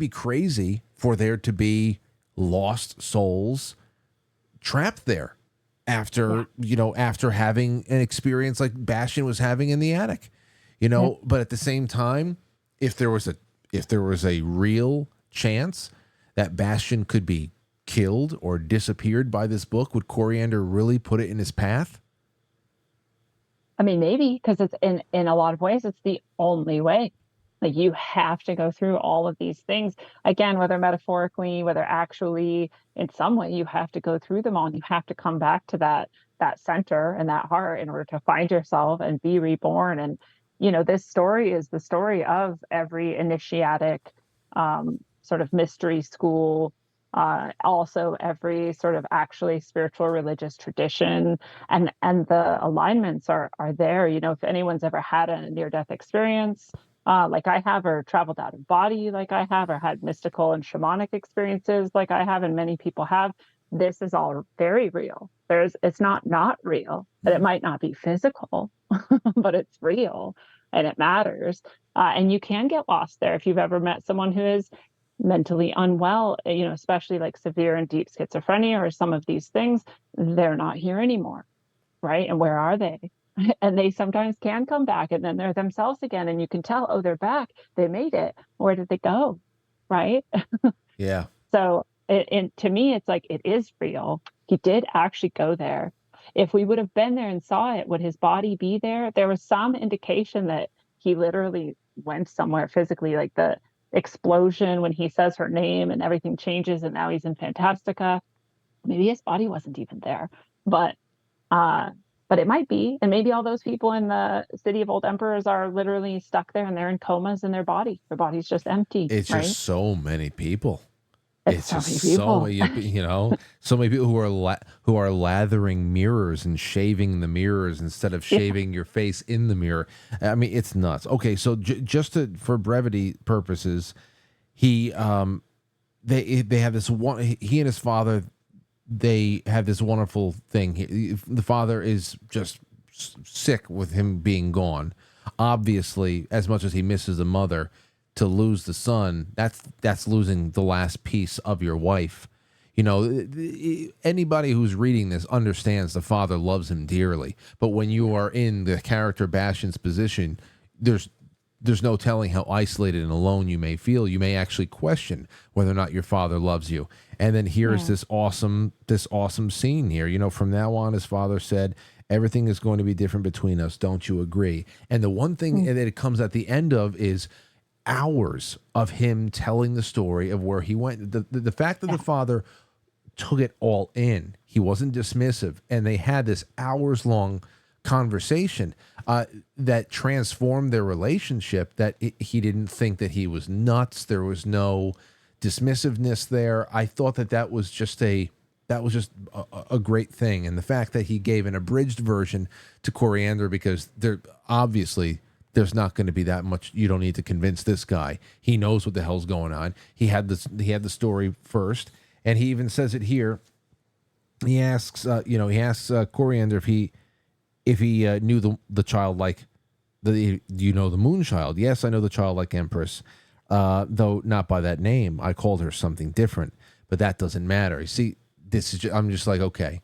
crazy for there to be lost souls trapped there after having an experience like Bastian was having in the attic, But at the same time, if there was a real chance that Bastian could be killed or disappeared by this book, would Coriander really put it in his path? I mean, maybe, because it's in a lot of ways, it's the only way. Like, you have to go through all of these things again, whether metaphorically, whether actually, in some way, you have to go through them all, and you have to come back to that center and that heart in order to find yourself and be reborn. And this story is the story of every initiatic sort of mystery school, also every sort of actually spiritual religious tradition, and the alignments are there. If anyone's ever had a near-death experience like I have, or traveled out of body like I have, or had mystical and shamanic experiences like I have, and many people have, this is all very real. It's not real, but it might not be physical, but it's real and it matters. And you can get lost there if you've ever met someone who is mentally unwell, especially like severe and deep schizophrenia or some of these things. They're not here anymore, right? And where are they? And they sometimes can come back, and then they're themselves again, and you can tell, oh, they're back, they made it. Where did they go? Right? Yeah. So to me, it's like, it is real. He did actually go there. If we would have been there and saw it, would his body be there? There was some indication that he literally went somewhere physically, like the explosion when he says her name and everything changes, and now he's in Fantastica. Maybe his body wasn't even there, but it might be. And maybe all those people in the city of old emperors are literally stuck there, and they're in comas in their body's just empty. It's right? just so many people. It's so many people. So many people who are lathering mirrors and shaving the mirrors instead of shaving your face in the mirror. I mean, it's nuts. Okay, so for brevity purposes, they have this one. He and his father, they have this wonderful thing. The father is just sick with him being gone. Obviously, as much as he misses the mother, to lose the son, that's losing the last piece of your wife. You know, anybody who's reading this understands the father loves him dearly. But when you are in the character Bastion's position, there's no telling how isolated and alone you may feel. You may actually question whether or not your father loves you. And then here's this awesome scene here. You know, from now on, his father said, everything is going to be different between us. Don't you agree? And the one thing that it comes at the end of is hours of him telling the story of where he went. The fact that the father took it all in, he wasn't dismissive, and they had this hours long conversation that transformed their relationship, that he didn't think that he was nuts. There was no dismissiveness there. I thought that was just a great thing. And the fact that he gave an abridged version to Coriander, because there's not going to be that much. You don't need to convince this guy. He knows what the hell's going on. He had the story first, and he even says it here. He asks Coriander if he knew the childlike, do you know the Moonchild? Yes, I know the childlike Empress, though not by that name. I called her something different, but that doesn't matter. You see, I'm just like, okay.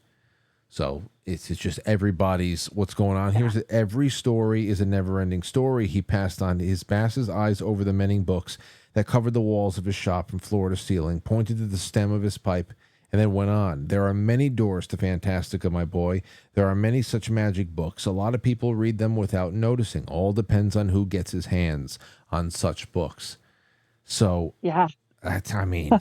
So it's just everybody's what's going on here. Is that every story is a never-ending story. He passed his eyes over the many books that covered the walls of his shop from floor to ceiling, pointed to the stem of his pipe, and then went on. There are many doors to Fantastica, my boy. There are many such magic books. A lot of people read them without noticing. All depends on who gets his hands on such books. So, I mean...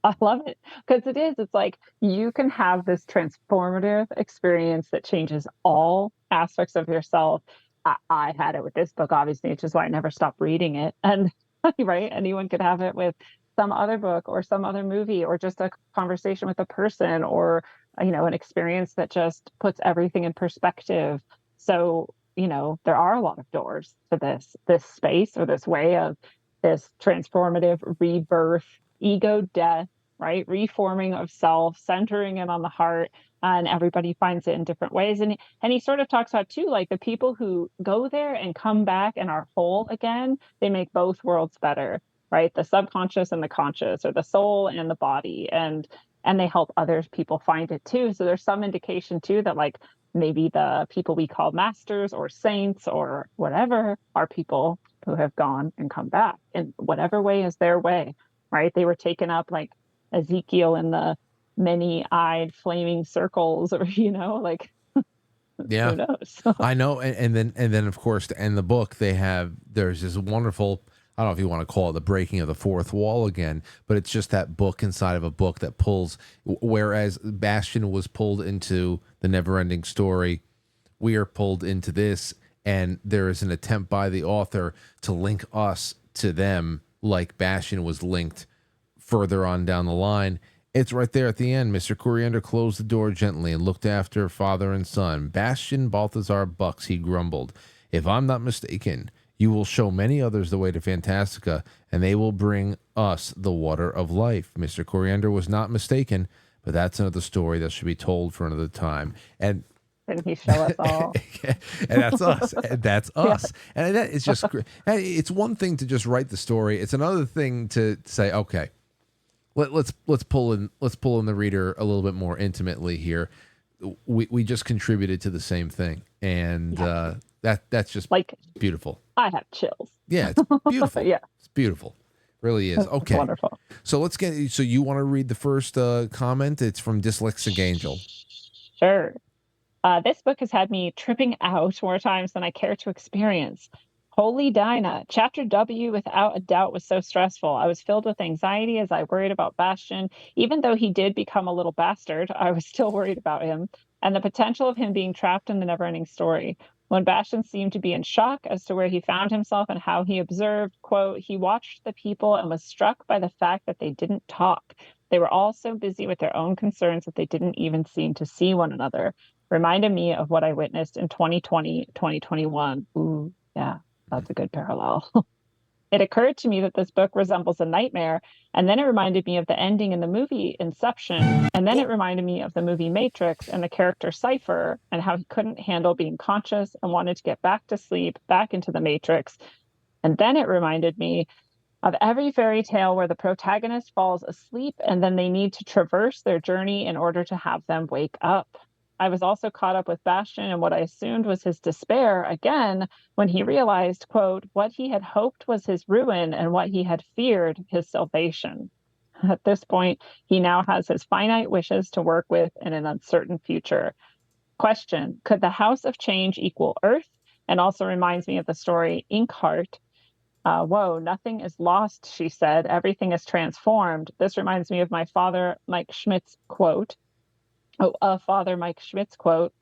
I love it because it's like you can have this transformative experience that changes all aspects of yourself. I had it with this book, obviously, which is why I never stopped reading it. And right, anyone could have it with some other book or some other movie or just a conversation with a person or, an experience that just puts everything in perspective. So, there are a lot of doors to this space or this way of this transformative rebirth, ego death, right? Reforming of self, centering in on the heart, and everybody finds it in different ways. And he sort of talks about too, like the people who go there and come back and are whole again, they make both worlds better, right? The subconscious and the conscious, or the soul and the body, and they help other people find it too. So there's some indication too that like maybe the people we call masters or saints or whatever are people who have gone and come back in whatever way is their way, right? They were taken up like Ezekiel in the many-eyed flaming circles, or like Yeah, who knows? I know. And then of course to end the book, there's this wonderful, I don't know if you want to call it the breaking of the fourth wall again, but it's just that book inside of a book that pulls, whereas Bastion was pulled into the never-ending story, we are pulled into this, and there is an attempt by the author to link us to them like Bastion was linked further on down the line. It's right there at the end. Mr. Coriander closed the door gently and looked after father and son. Bastion Balthazar Bucks, he grumbled. If I'm not mistaken, you will show many others the way to Fantastica, and they will bring us the water of life. Mr. Coriander was not mistaken, but that's another story that should be told for another time. And Didn't he show us all? and that's us. And that's us. Yeah. And that is just, it's one thing to just write the story. It's another thing to say, okay, let's pull in the reader a little bit more intimately here. We just contributed to the same thing, and that's just like beautiful. I have chills. Yeah, it's beautiful. Yeah, it's beautiful. Really is. Okay, wonderful. So let's get. So you want to read the first comment? It's from Dyslexic Angel. Sure. This book has had me tripping out more times than I care to experience. Holy Dinah, Chapter W, without a doubt, was so stressful. I was filled with anxiety as I worried about Bastion. Even though he did become a little bastard, I was still worried about him and the potential of him being trapped in the never-ending story. When Bastion seemed to be in shock as to where he found himself and how he observed, quote, he watched the people and was struck by the fact that they didn't talk. They were all so busy with their own concerns that they didn't even seem to see one another. Reminded me of what I witnessed in 2020, 2021. Ooh, yeah. That's a good parallel. It occurred to me that this book resembles a nightmare, and then it reminded me of the ending in the movie Inception, and then it reminded me of the movie Matrix and the character Cypher and how he couldn't handle being conscious and wanted to get back to sleep, back into the Matrix. And then it reminded me of every fairy tale where the protagonist falls asleep and then they need to traverse their journey in order to have them wake up. I was also caught up with Bastian and what I assumed was his despair again when he realized, quote, what he had hoped was his ruin and what he had feared his salvation. At this point, he now has his finite wishes to work with in an uncertain future. Question, could the House of Change equal Earth? And also reminds me of the story Inkheart. Whoa, nothing is lost, she said. Everything is transformed. This reminds me of my father, Mike Schmidt's quote. Father Mike Schmidt's quote,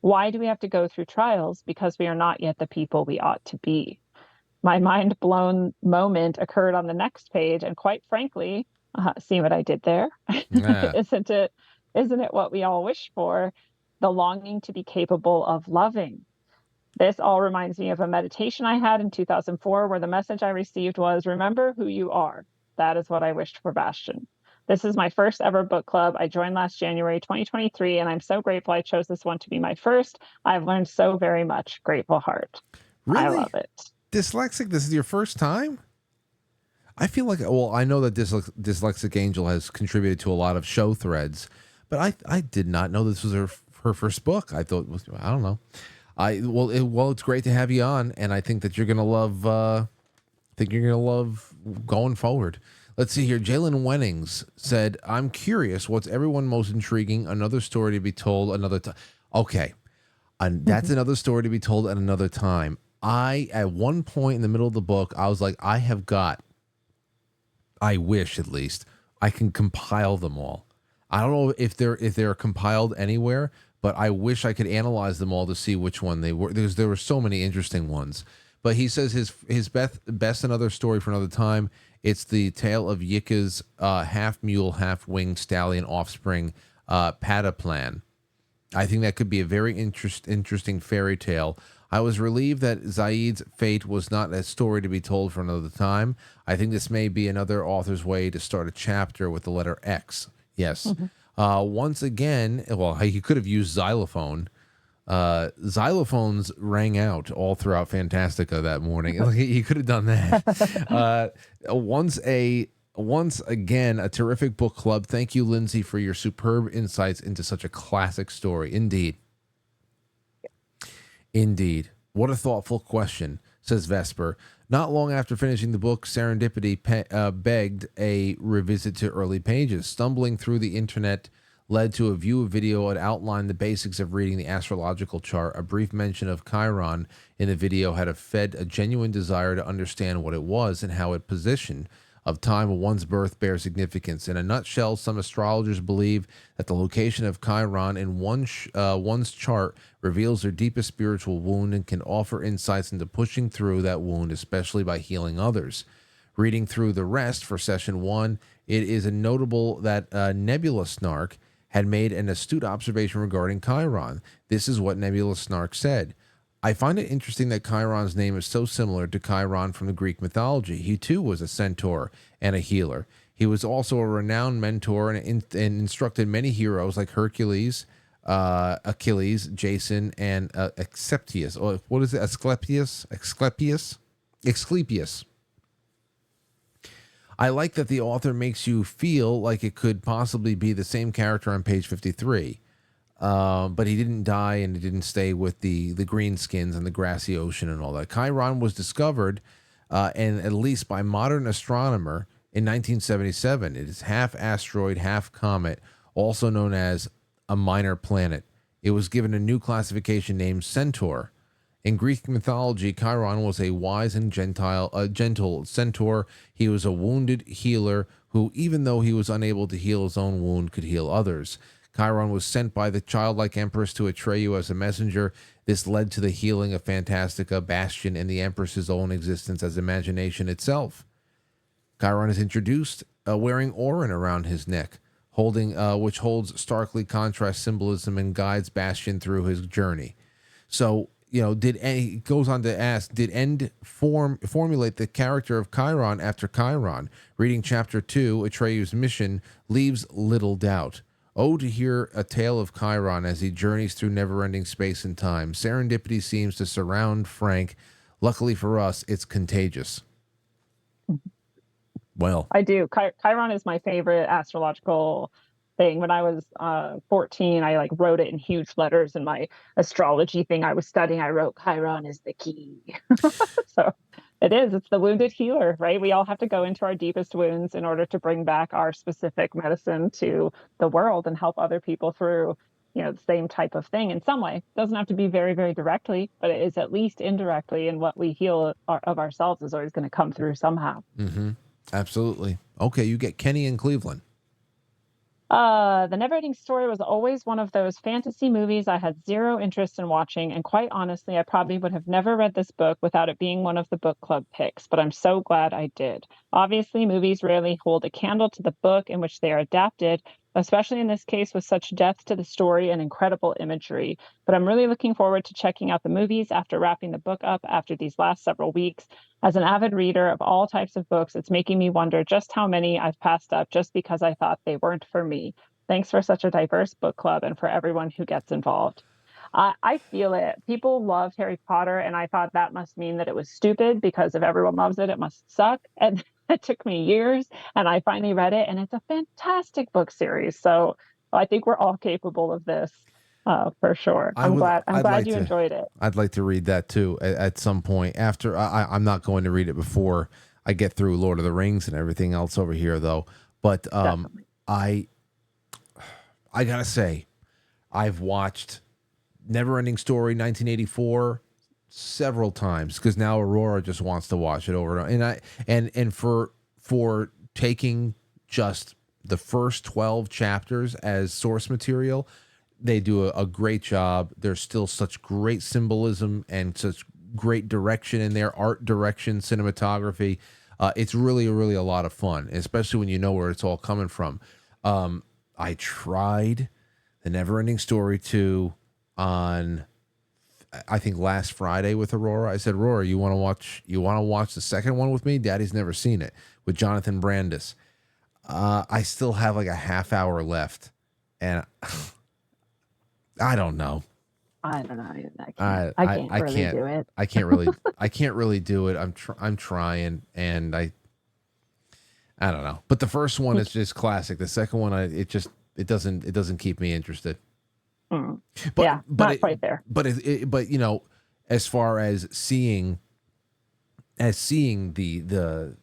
why do we have to go through trials? Because we are not yet the people we ought to be. My mind blown moment occurred on the next page. And quite frankly, see what I did there? Yeah. Isn't it what we all wish for? The longing to be capable of loving. This all reminds me of a meditation I had in 2004 where the message I received was, remember who you are. That is what I wished for Bastian. This is my first ever book club. I joined last January 2023, and I'm so grateful I chose this one to be my first. I've learned so very much. Grateful heart. Really? I love it. Dyslexic, this is your first time? I feel like, well, I know that Dyslexic Angel has contributed to a lot of show threads, but I did not know this was her first book. I thought, I don't know. It's great to have you on, and I think that you're gonna love. Going forward. Let's see here. Jalen Wennings said, "I'm curious. What's everyone most intriguing? Another story to be told another time." Okay, and that's another story to be told at another time. At one point in the middle of the book, I was like, I wish at least I can compile them all. I don't know if they're compiled anywhere, but I wish I could analyze them all to see which one they were. There were so many interesting ones. But he says his best another story for another time. It's the tale of Yika's half mule, half winged stallion offspring, Pataplan. I think that could be a very interesting fairy tale. I was relieved that Zaid's fate was not a story to be told for another time. I think this may be another author's way to start a chapter with the letter X. Yes. Once again, well, he could have used xylophone. Xylophones rang out all throughout Fantastica that morning. He could have done that. Once again, a terrific book club. Thank you, Lindsay, for your superb insights into such a classic story. Indeed. What a thoughtful question, says Vesper. Not long after finishing the book, Serendipity begged a revisit to early pages. Stumbling through the internet led to a view of video that outlined the basics of reading the astrological chart. A brief mention of Chiron in the video had fed a genuine desire to understand what it was and how its position of time of one's birth bears significance. In a nutshell, some astrologers believe that the location of Chiron in one's chart reveals their deepest spiritual wound and can offer insights into pushing through that wound, especially by healing others. Reading through the rest for session 1, it is notable that Nebula Snark had made an astute observation regarding Chiron. This is what Nebula Snark said. I find it interesting that Chiron's name is so similar to Chiron from the Greek mythology. He too was a centaur and a healer. He was also a renowned mentor and instructed many heroes like Hercules, Achilles, Jason, and Asclepius. What is it? Asclepius. I like that the author makes you feel like it could possibly be the same character on page 53. But he didn't die and he didn't stay with the greenskins and the grassy ocean and all that. Chiron was discovered, and at least by modern astronomer, in 1977. It is half asteroid, half comet, also known as a minor planet. It was given a new classification named Centaur. In Greek mythology, Chiron was a wise and gentle centaur. He was a wounded healer who, even though he was unable to heal his own wound, could heal others. Chiron was sent by the childlike empress to Atreyu as a messenger. This led to the healing of Fantastica, Bastian, and the empress's own existence as imagination itself. Chiron is introduced wearing Orin around his neck, which holds starkly contrast symbolism and guides Bastian through his journey. So he goes on to ask, did End formulate the character of Chiron after Chiron? Reading chapter 2, Atreyu's mission, leaves little doubt. Oh, to hear a tale of Chiron as he journeys through never-ending space and time. Serendipity seems to surround Frank. Luckily for us, it's contagious. Well, I do. Chiron is my favorite astrological thing. When I was 14, I like wrote it in huge letters in my astrology thing I was studying. I wrote Chiron is the key. So it is. It's the wounded healer, right? We all have to go into our deepest wounds in order to bring back our specific medicine to the world and help other people through, the same type of thing in some way. It doesn't have to be very, very directly, but it is at least indirectly. And what we heal of ourselves is always going to come through somehow. mm-hmm. Absolutely. Okay, you get Kenny in Cleveland. The Neverending Story was always one of those fantasy movies I had zero interest in watching, and quite honestly, I probably would have never read this book without it being one of the book club picks, but I'm so glad I did. Obviously, movies rarely hold a candle to the book in which they are adapted, especially in this case with such depth to the story and incredible imagery. But I'm really looking forward to checking out the movies after wrapping the book up after these last several weeks. As an avid reader of all types of books, it's making me wonder just how many I've passed up just because I thought they weren't for me. Thanks for such a diverse book club and for everyone who gets involved. I feel it. People loved Harry Potter, and I thought that must mean that it was stupid because if everyone loves it, it must suck. And it took me years, and I finally read it, and it's a fantastic book series. So I think we're all capable of this for sure. I'm glad you enjoyed it. I'd like to read that too at some point. After I'm not going to read it before I get through Lord of the Rings and everything else over here, though. But I gotta say, I've watched Neverending Story 1984 several times because now Aurora just wants to watch it over and for taking just the first 12 chapters as source material, they do a great job. There's still such great symbolism and such great direction in there, art direction, cinematography. It's really a lot of fun, especially when you know where it's all coming from. I tried the Neverending Story 2 on, I think, last Friday with Aurora. I said, Aurora, you want to watch the second one with me? Daddy's never seen it, with Jonathan Brandis. I still have like a half hour left, and I don't know. I don't know. I can't really do it. I can't really do it. I'm trying, and I don't know. But the first one is just classic. The second one, it doesn't keep me interested. But yeah, not quite there. But as far as seeing the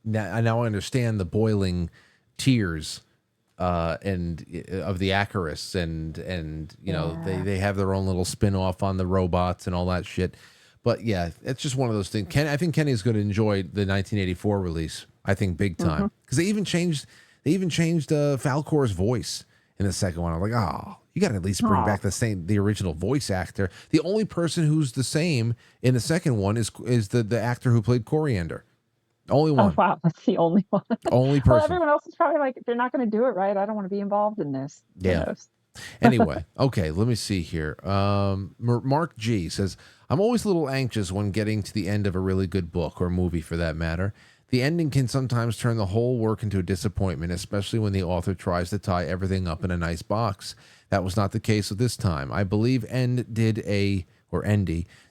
now I understand the boiling tears and of the Acarists and they have their own little spin-off on the robots and all that shit. But yeah, it's just one of those things. I think Kenny's going to enjoy the 1984 release. I think big time because they even changed Falcor's voice in the second one. I'm like, oh, you got to at least bring back the original voice actor. The only person who's the same in the second one is the actor who played Coriander. Only one. Oh, wow. That's the only one. Only person. Well, everyone else is probably like, if you're not going to do it right, I don't want to be involved in this. Yeah. Anyway, okay, let me see here. Mark G says, I'm always a little anxious when getting to the end of a really good book or movie for that matter. The ending can sometimes turn the whole work into a disappointment, especially when the author tries to tie everything up in a nice box. That was not the case with this time. I believe Endy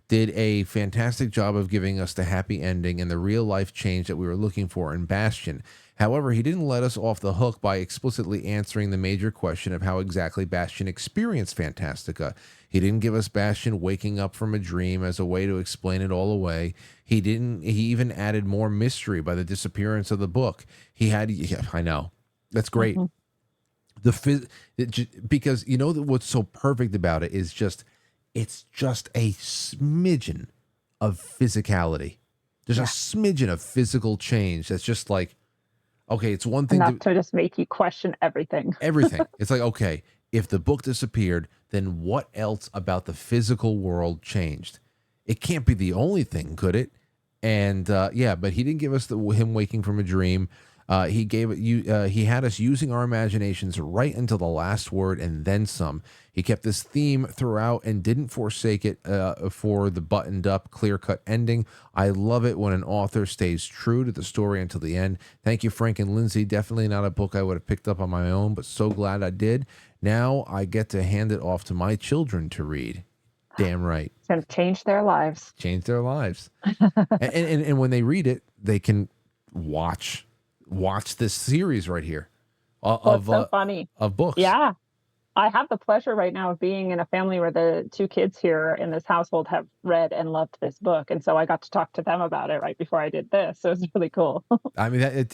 did a fantastic job of giving us the happy ending and the real-life change that we were looking for in Bastion. However, he didn't let us off the hook by explicitly answering the major question of how exactly Bastion experienced Fantastica. He didn't give us Bastion waking up from a dream as a way to explain it all away. He even added more mystery by the disappearance of the book. I know. That's great. Because you know what's so perfect about it is it's just a smidgen of physicality. There's a smidgen of physical change that's just like, okay, it's one thing to just make you question everything. Everything. It's like, okay, if the book disappeared, then what else about the physical world changed? It can't be the only thing, could it? And but he didn't give us him waking from a dream. He had us using our imaginations right until the last word and then some. He kept this theme throughout and didn't forsake it for the buttoned up, clear cut ending. I love it when an author stays true to the story until the end. Thank you, Frank and Lindsay. Definitely not a book I would have picked up on my own, but so glad I did. Now I get to hand it off to my children to read. Damn right. It's going to change their lives. Change their lives. and when they read it, they can watch this series right here It's so funny. of books. Yeah. I have the pleasure right now of being in a family where the two kids here in this household have read and loved this book. And so I got to talk to them about it right before I did this. So it's really cool. I mean,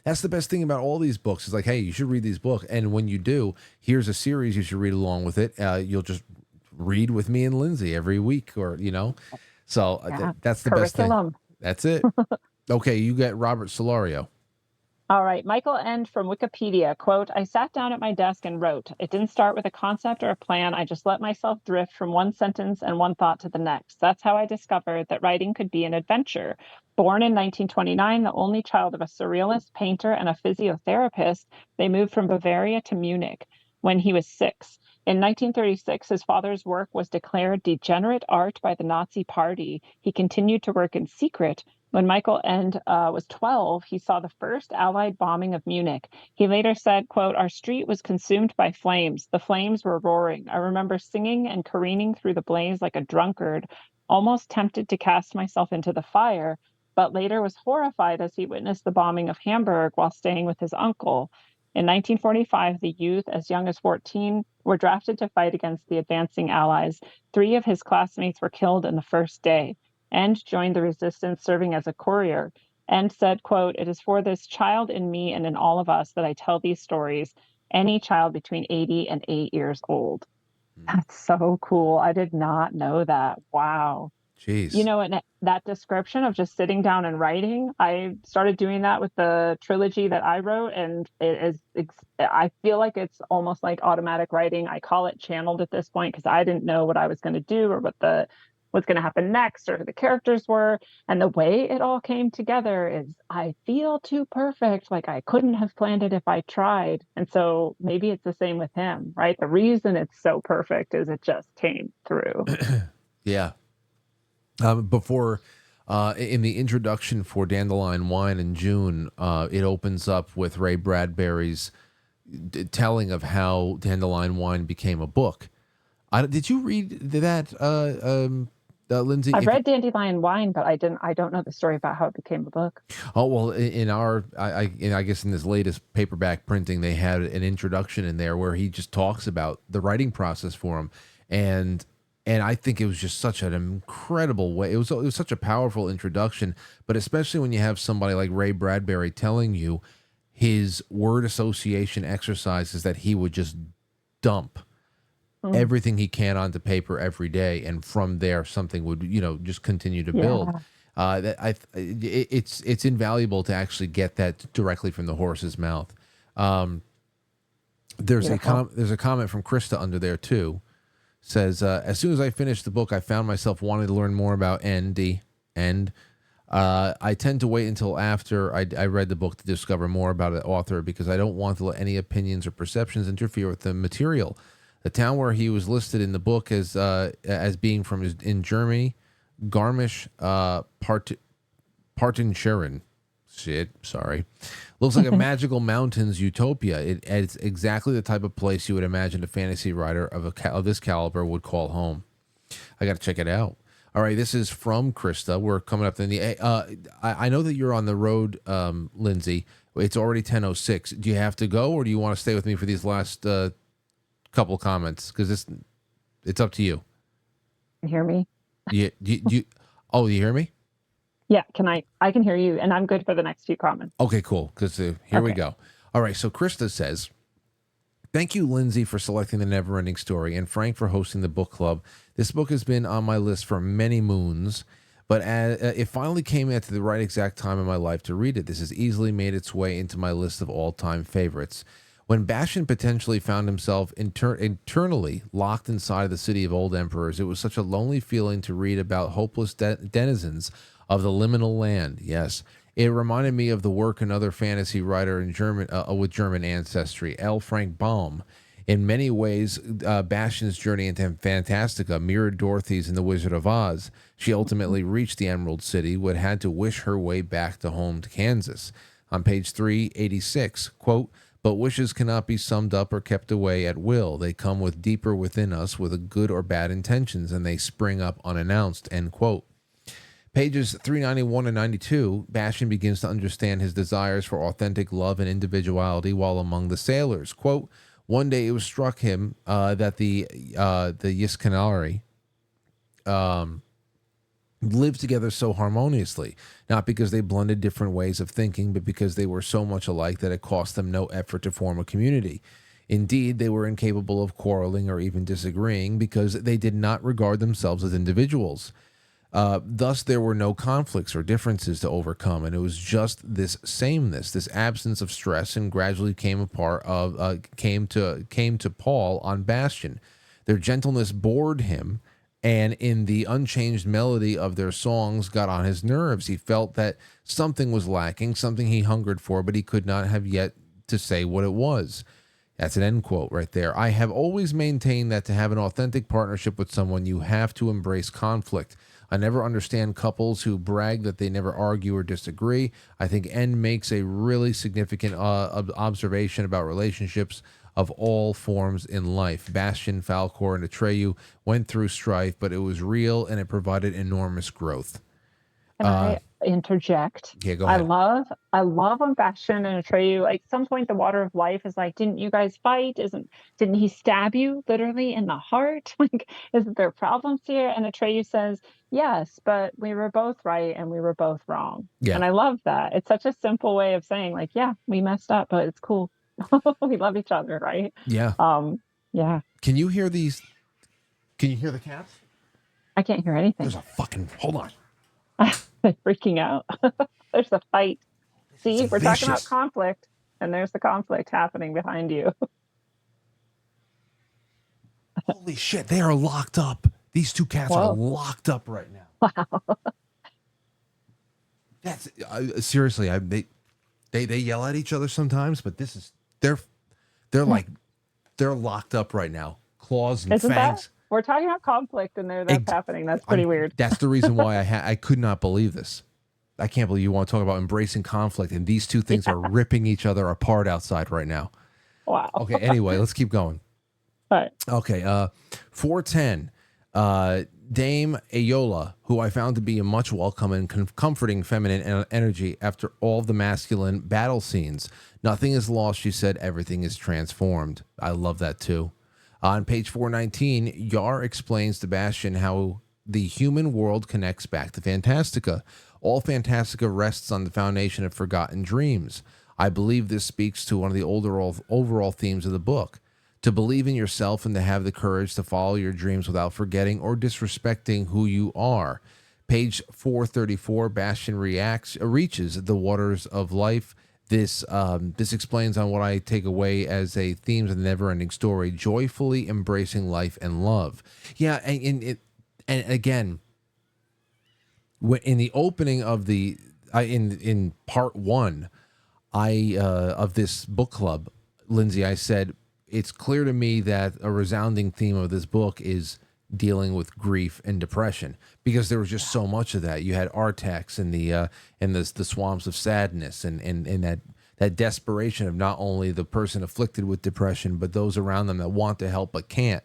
that's the best thing about all these books is like, hey, you should read these books. And when you do, here's a series you should read along with it. You'll just read with me and Lindsay every week So that's the best thing. That's it. Okay, you get Robert Solario. All right. Michael Ende from Wikipedia, quote, I sat down at my desk and wrote. It didn't start with a concept or a plan. I just let myself drift from one sentence and one thought to the next. That's how I discovered that writing could be an adventure. Born in 1929, the only child of a surrealist, painter, and a physiotherapist, they moved from Bavaria to Munich when he was 6. In 1936, his father's work was declared degenerate art by the Nazi Party. He continued to work in secret. When Michael Ende was 12, he saw the first Allied bombing of Munich. He later said, quote, our street was consumed by flames. The flames were roaring. I remember singing and careening through the blaze like a drunkard, almost tempted to cast myself into the fire, but later was horrified as he witnessed the bombing of Hamburg while staying with his uncle. In 1945, the youth, as young as 14, were drafted to fight against the advancing Allies. 3 of his classmates were killed in the first day. Ende joined the resistance serving as a courier. Ende said, quote, it is for this child in me and in all of us that I tell these stories, any child between 80 and 8 years old. That's so cool. I did not know that. Wow. Jeez. And that description of just sitting down and writing, I started doing that with the trilogy that I wrote, and I feel like it's almost like automatic writing. I call it channeled at this point because I didn't know what I was going to do or what's going to happen next or who the characters were. And the way it all came together is I feel too perfect. Like I couldn't have planned it if I tried. And so maybe it's the same with him, right? The reason it's so perfect is it just came through. Yeah. Before, in the introduction for Dandelion Wine in June, it opens up with Ray Bradbury's telling of how Dandelion Wine became a book. Did you read that, Lindsay? I read Dandelion Wine, but I don't know the story about how it became a book. Oh, well, I guess in this latest paperback printing, they had an introduction in there where he just talks about the writing process for him. And I think it was just such an incredible way. It was such a powerful introduction, but especially when you have somebody like Ray Bradbury telling you his word association exercises that he would just dump everything he can onto paper every day, and from there something would just continue to build. It's invaluable to actually get that directly from the horse's mouth. There's a comment from Krista under there too. Says, as soon as I finished the book, I found myself wanting to learn more about Ende. I tend to wait until after I read the book to discover more about the author because I don't want to let any opinions or perceptions interfere with the material. The town where he was listed in the book as being from in Germany, Garmisch Partenkirchen. Sorry. Looks like a magical mountains utopia. It's exactly the type of place you would imagine a fantasy writer of this caliber would call home. I got to check it out. All right, this is from Krista. We're coming up to the. I know that you're on the road, Lindsay. It's already 10:06. Do you have to go, or do you want to stay with me for these last couple comments? Because it's up to you. Can you hear me? You hear me? Yeah, I can hear you, and I'm good for the next few comments. Okay, cool, because here we go. All right, so Krista says, thank you, Lindsay, for selecting the Neverending Story, and Frank for hosting the book club. This book has been on my list for many moons, but it finally came at the right exact time in my life to read it. This has easily made its way into my list of all-time favorites. When Bastian potentially found himself internally locked inside the city of old emperors, it was such a lonely feeling to read about hopeless denizens of the liminal land. Yes, It reminded me of the work another fantasy writer in German with German ancestry, L. Frank Baum. In many ways, Bastian's journey into Fantastica mirrored Dorothy's in The Wizard of Oz. She ultimately reached the Emerald City, but had to wish her way back to home to Kansas. On page 386, quote, but wishes cannot be summed up or kept away at will. They come with deeper within us with a good or bad intentions, and they spring up unannounced, end quote. Pages 391 and 92, Bastian begins to understand his desires for authentic love and individuality while among the sailors. Quote, one day it was struck him that the Yiskanari lived together so harmoniously, not because they blended different ways of thinking, but because they were so much alike that it cost them no effort to form a community. Indeed, they were incapable of quarreling or even disagreeing because they did not regard themselves as individuals. Thus, there were no conflicts or differences to overcome, and it was just this sameness, this absence of stress, and gradually came to Paul on Bastian. Their gentleness bored him, and in the unchanged melody of their songs got on his nerves. He felt that something was lacking, something he hungered for, but he could not have yet to say what it was. That's an end quote right there. I have always maintained that to have an authentic partnership with someone, you have to embrace conflict. I never understand couples who brag that they never argue or disagree. I think Ende makes a really significant observation about relationships of all forms in life. Bastian, Falkor, and Atreyu went through strife, but it was real and it provided enormous growth. Can I interject? Yeah, go ahead. I love when Bastian and Atreyu, like some point the water of life is like, didn't you guys fight? Didn't he stab you literally in the heart? Like, isn't there problems here? And Atreyu says, yes, but we were both right and we were both wrong. Yeah. And I love that. It's such a simple way of saying, like, yeah, we messed up, but it's cool. We love each other, right? Yeah. Yeah. Can you hear these? Can you hear the cats? I can't hear anything. There's a fucking, hold on. They're freaking out. There's a fight. See, we're talking about conflict, and there's the conflict happening behind you. Holy shit, they are locked up. These two cats are locked up right now. Wow. That's seriously, they yell at each other sometimes, but this is they're locked up right now. Claws and fangs. We're talking about conflict, and that's happening. That's pretty weird. That's the reason why I could not believe this. I can't believe you want to talk about embracing conflict, and these two things are ripping each other apart outside right now. Wow. Okay, anyway, let's keep going. All right. Okay, 410. Dame Ayola, who I found to be a much welcome and comforting feminine energy after all the masculine battle scenes. Nothing is lost, she said. Everything is transformed. I love that too. On page 419, Yar explains to Bastian how the human world connects back to Fantastica. All Fantastica rests on the foundation of forgotten dreams. I believe this speaks to one of the overall themes of the book. To believe in yourself and to have the courage to follow your dreams without forgetting or disrespecting who you are. Page 434, Bastian reaches the waters of life. This explains on what I take away as a themes of the Neverending Story: joyfully embracing life and love. Yeah, and again, in the opening of the in part one, of this book club, Lindsay, I said it's clear to me that a resounding theme of this book is dealing with grief and depression, because there was just so much of that. You had Artax and the swamps of sadness and that desperation of not only the person afflicted with depression, but those around them that want to help but can't.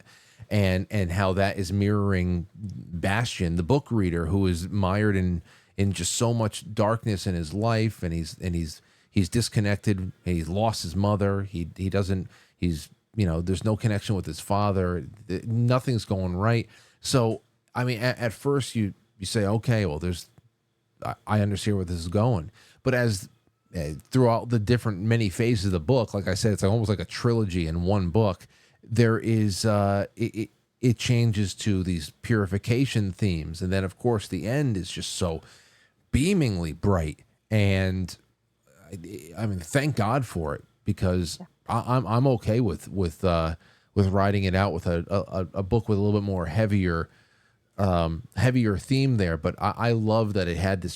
And how that is mirroring Bastian, the book reader, who is mired in just so much darkness in his life, and he's disconnected, and he's lost his mother. There's no connection with his father. Nothing's going right. So, I mean, at first you say, okay, well, I understand where this is going. But as throughout the many phases of the book, like I said, it's almost like a trilogy in one book. There is, it changes to these purification themes. And then, of course, the end is just so beamingly bright. And I mean, thank God for it, because I'm okay with writing it out with a book with a little bit more heavier heavier theme there, but I love that it had this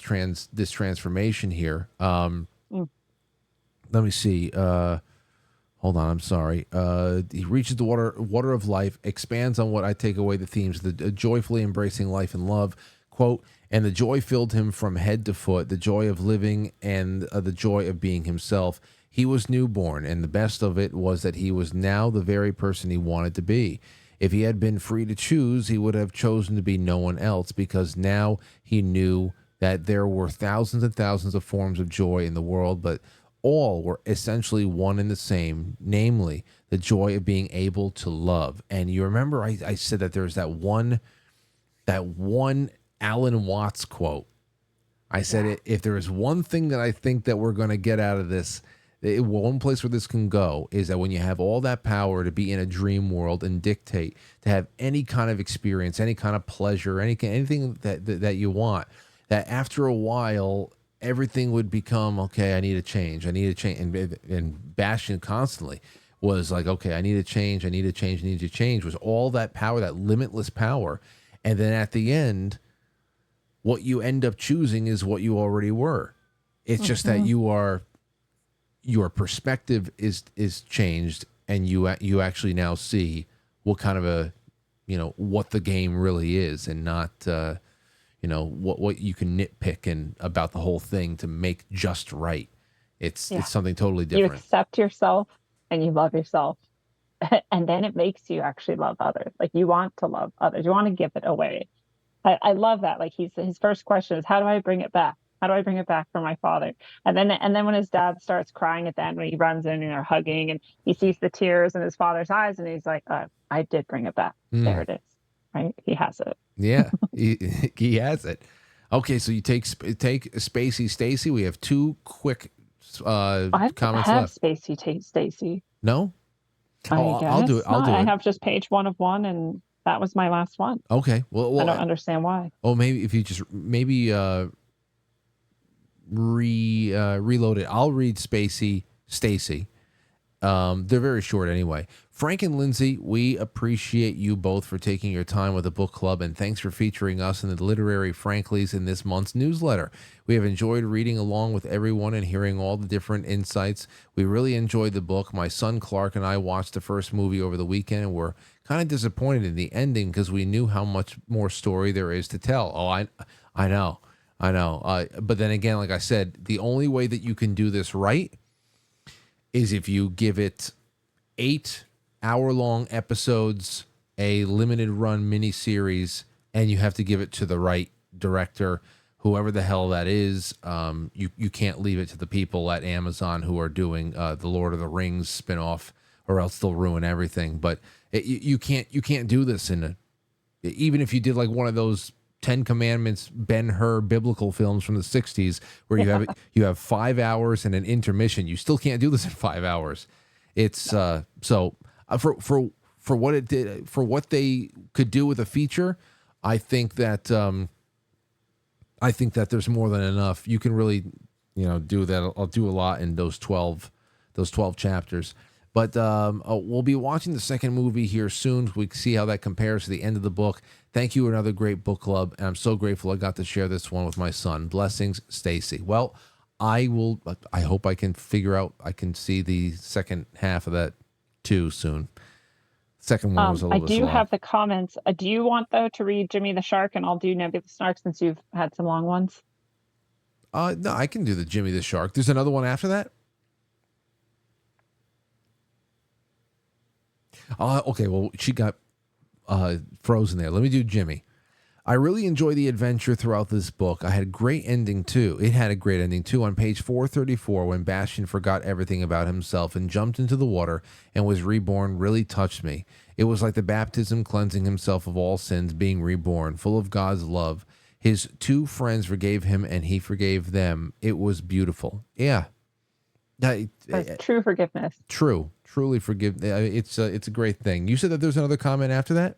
transformation here. Mm. Let me see. Hold on, I'm sorry. He reaches the water of life, expands on what I take away the themes, the joyfully embracing life and love. Quote, and the joy filled him from head to foot, the joy of living and the joy of being himself. He was newborn, and the best of it was that he was now the very person he wanted to be. If he had been free to choose, he would have chosen to be no one else, because now he knew that there were thousands and thousands of forms of joy in the world, but all were essentially one and the same, namely the joy of being able to love. And you remember I said that there's that one Alan Watts quote. I said, if there is one thing that I think that we're going to get out of this, one place where this can go is that when you have all that power to be in a dream world and dictate, to have any kind of experience, any kind of pleasure, anything that you want, that after a while everything would become, okay, I need a change. And Bastion constantly was like, okay, I need a change. I need a change. I need to change. Was all that power, that limitless power. And then at the end, what you end up choosing is what you already were. It's just that your perspective is changed, and you actually now see what kind of what the game really is, and not what you can nitpick and about the whole thing to make just right. It's something totally different. You accept yourself and you love yourself. And then it makes you actually love others. Like, you want to love others. You want to give it away. I love that. Like, his first question is, how do I bring it back? How do I bring it back for my father? And then when his dad starts crying at the end, when he runs in and they're hugging and he sees the tears in his father's eyes, and he's like, I did bring it back. There it is. Right? He has it. Yeah, he has it. Okay, so you take Spacey, Stacy. We have two quick comments left. Spacey, take Stacy. No? I guess I'll do it. I have just page 1 of 1, and that was my last one. Okay. Well, I don't understand why. Oh, maybe if you just reload it. I'll read Spacey, Stacy. They're very short anyway. Frank and Lindsay, we appreciate you both for taking your time with the book club, and thanks for featuring us in the Literary Franklies in this month's newsletter. We have enjoyed reading along with everyone and hearing all the different insights. We really enjoyed the book. My son Clark and I watched the first movie over the weekend, and were kind of disappointed in the ending because we knew how much more story there is to tell. Oh, I know. But then again, like I said, the only way that you can do this right is if you give it 8 hour-long episodes, a limited run miniseries, and you have to give it to the right director, whoever the hell that is. You can't leave it to the people at Amazon who are doing the Lord of the Rings spinoff, or else they'll ruin everything. But you can't do this even if you did like one of those 10 Commandments, Ben-Hur biblical films from the 60s, where you have 5 hours and an intermission. You still can't do this in 5 hours. It's for what it did, for what they could do with a feature. I think that there's more than enough. You can really do that. I'll do a lot in those 12 chapters. But we'll be watching the second movie here soon. We can see how that compares to the end of the book. Thank you, another great book club, and I'm so grateful I got to share this one with my son. Blessings, Stacy. Well, I hope I can I can see the second half of that too soon. Second one was a little bit slow. I do have the comments. Do you want, though, to read Jimmy the Shark, and I'll do Nebby the Snark since you've had some long ones? No, I can do the Jimmy the Shark. There's another one after that? Okay, well, she got frozen there. Let me do Jimmy. I really enjoy the adventure throughout this book. I had a great ending, too. It had a great ending, too, on page 434, when Bastion forgot everything about himself and jumped into the water and was reborn, really touched me. It was like the baptism cleansing himself of all sins, being reborn, full of God's love. His 2 friends forgave him, and he forgave them. It was beautiful. Yeah. True forgiveness. Truly forgive. It's a great thing. You said that there's another comment after that?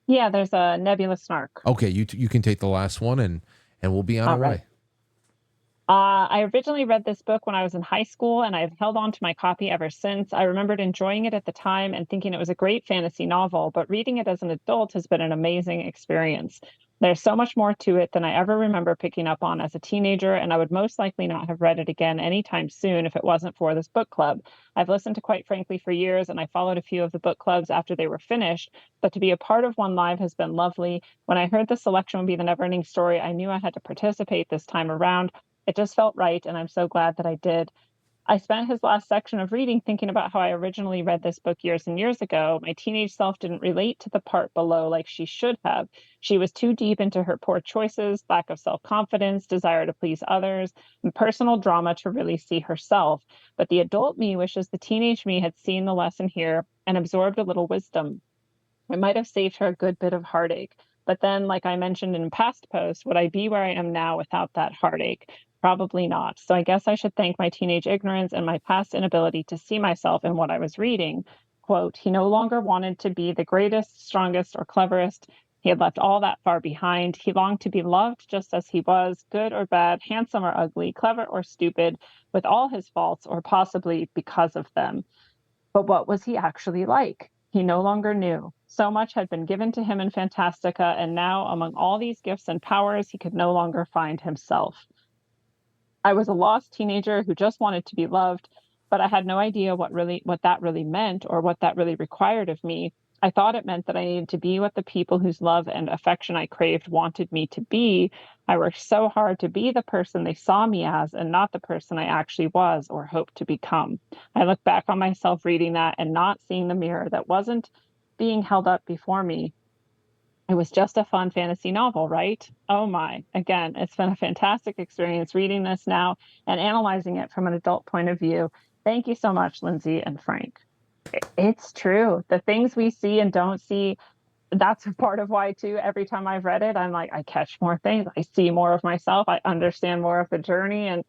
Yeah, there's a Nebulous Snark. Okay, you can take the last one, and we'll be on our way. I originally read this book when I was in high school, and I've held on to my copy ever since. I remembered enjoying it at the time and thinking it was a great fantasy novel, but reading it as an adult has been an amazing experience. There's so much more to it than I ever remember picking up on as a teenager, and I would most likely not have read it again anytime soon if it wasn't for this book club. I've listened to Quite Frankly for years, and I followed a few of the book clubs after they were finished, but to be a part of one live has been lovely. When I heard the selection would be the Neverending Story, I knew I had to participate this time around. It just felt right, and I'm so glad that I did. I spent his last section of reading thinking about how I originally read this book years and years ago. My teenage self didn't relate to the part below like she should have. She was too deep into her poor choices, lack of self confidence, desire to please others, and personal drama to really see herself. But the adult me wishes the teenage me had seen the lesson here and absorbed a little wisdom. It might have saved her a good bit of heartache. But then, like I mentioned in past posts, would I be where I am now without that heartache? Probably not. So I guess I should thank my teenage ignorance and my past inability to see myself in what I was reading. Quote, he no longer wanted to be the greatest, strongest, or cleverest. He had left all that far behind. He longed to be loved just as he was, good or bad, handsome or ugly, clever or stupid, with all his faults, or possibly because of them. But what was he actually like? He no longer knew. So much had been given to him in Fantastica, and now, among all these gifts and powers, he could no longer find himself. I was a lost teenager who just wanted to be loved, but I had no idea what that really meant or what that really required of me. I thought it meant that I needed to be what the people whose love and affection I craved wanted me to be. I worked so hard to be the person they saw me as and not the person I actually was or hoped to become. I look back on myself reading that and not seeing the mirror that wasn't being held up before me. It was just a fun fantasy novel, right? Oh my. Again, it's been a fantastic experience reading this now and analyzing it from an adult point of view. Thank you so much, Lindsay and Frank. It's true. The things we see and don't see, that's part of why too. Every time I've read it, I'm like, I catch more things. I see more of myself. I understand more of the journey, and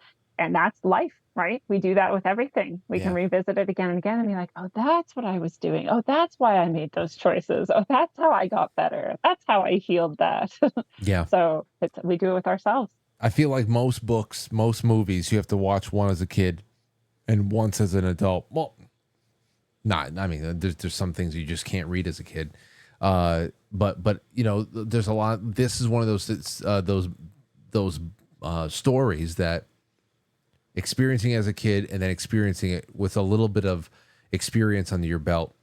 that's life, right? We do that with everything. We can Yeah. revisit it again and again and be like, oh, that's what I was doing. Oh, that's why I made those choices. Oh, that's how I got better. That's how I healed that. Yeah. So we do it with ourselves. I feel like most books, most movies, you have to watch one as a kid and once as an adult. Well, not. I mean, there's some things you just can't read as a kid. But you know, there's a lot. This is one of those stories that experiencing as a kid and then experiencing it with a little bit of experience under your belt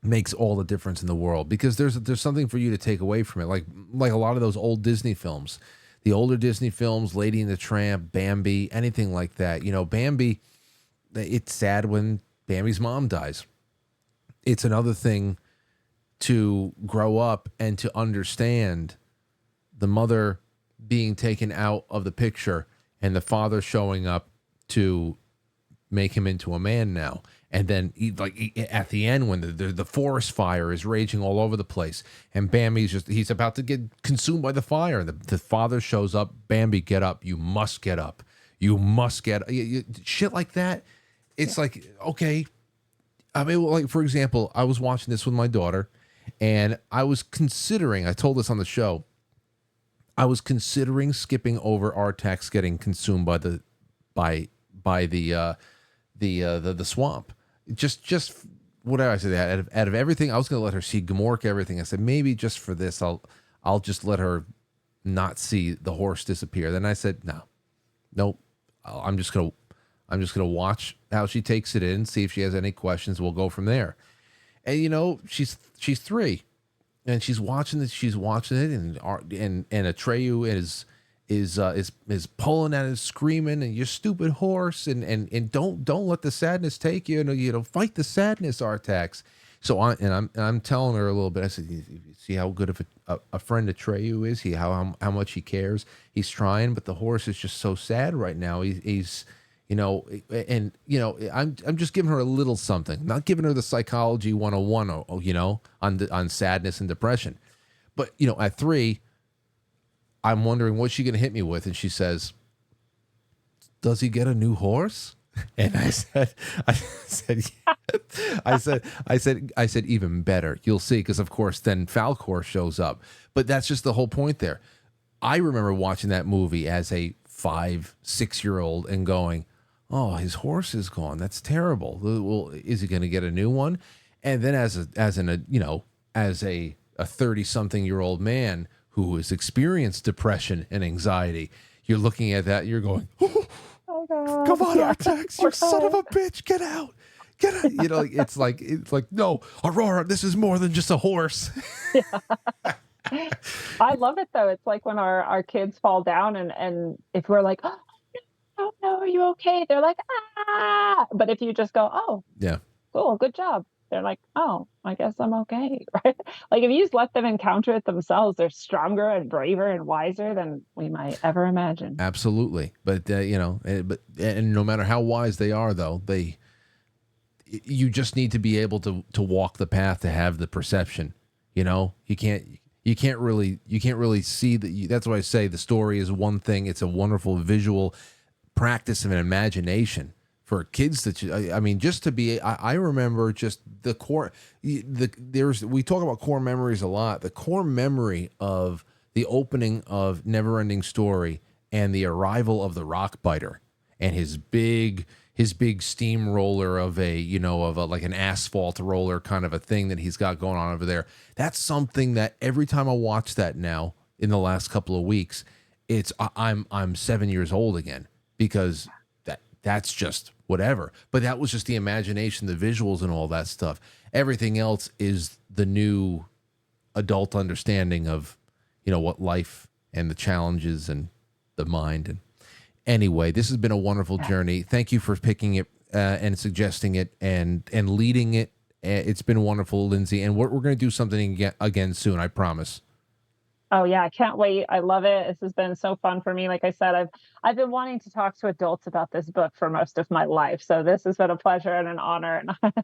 makes all the difference in the world, because there's something for you to take away from it. Like a lot of those old Disney films, the older Disney films, Lady and the Tramp, Bambi, anything like that. You know, Bambi, it's sad when Bambi's mom dies. It's another thing to grow up and to understand the mother being taken out of the picture and the father showing up to make him into a man now. And then at the end, when the forest fire is raging all over the place and he's about to get consumed by the fire. And the father shows up. Bambi, get up. You must get up. You must get shit like that. It's like, okay. I mean, like, for example, I was watching this with my daughter and I was considering, I told this on the show, I was considering skipping over Artax getting consumed by the swamp. Just whatever I said. Out of everything, I was going to let her see Gmork, everything. I said maybe just for this, I'll just let her not see the horse disappear. Then I said nope. I'm just gonna watch how she takes it in, see if she has any questions. We'll go from there. And you know, she's 3. And she's watching it. And Atreyu is pulling at it, screaming, and you stupid horse, and don't let the sadness take you. You know, fight the sadness, Artax. So I'm telling her a little bit. I said, you see how good of a friend Atreyu is. How much he cares. He's trying, but the horse is just so sad right now. He's you know, and you know, I'm just giving her a little something, not giving her the psychology 101, you know, on sadness and depression. But you know, at 3, I'm wondering what's she going to hit me with, and she says, "Does he get a new horse?" And I said, yeah. I said, even better. You'll see, because of course then Falcor shows up. But that's just the whole point there. I remember watching that movie as a 5, 6-year-old and going, "Oh, his horse is gone. That's terrible. Well, is he going to get a new one?" And then as a 30-something-year-old man who has experienced depression and anxiety, you're looking at that and you're going, "Oh, Oh God. come on, Yeah. Artax, you son of a bitch, get out. Get out." You know, it's like, no, Aurora, this is more than just a horse. I love it though. It's like when our kids fall down and if we're like, oh no, are you okay? They're like, ah. But if you just go, oh, Yeah, cool, good job. They're like, oh, I guess I'm okay. Right? Like if you just let them encounter it themselves, they're stronger and braver and wiser than we might ever imagine. absolutely. But and no matter how wise they are, though, you just need to be able to walk the path, to have the perception. You know, you can't really see that. That's why I say the story is one thing. It's a wonderful visual practice of an imagination for kids I mean, just to be, I remember just the core, we talk about core memories a lot. The core memory of the opening of Neverending Story and the arrival of the rock biter and his big steamroller of like an asphalt roller kind of a thing that he's got going on over there. That's something that every time I watch that now in the last couple of weeks, I'm 7 years old again, because that's just whatever. But that was just the imagination, the visuals and all that stuff. Everything else is the new adult understanding of, what life and the challenges and the mind. And anyway, this has been a wonderful journey. Thank you for picking it and suggesting it and leading it. It's been wonderful, Lindsay. And we're going to do something again soon, I promise. Oh yeah, I can't wait. I love it. This has been so fun for me. Like I said, I've been wanting to talk to adults about this book for most of my life. So this has been a pleasure and an honor, and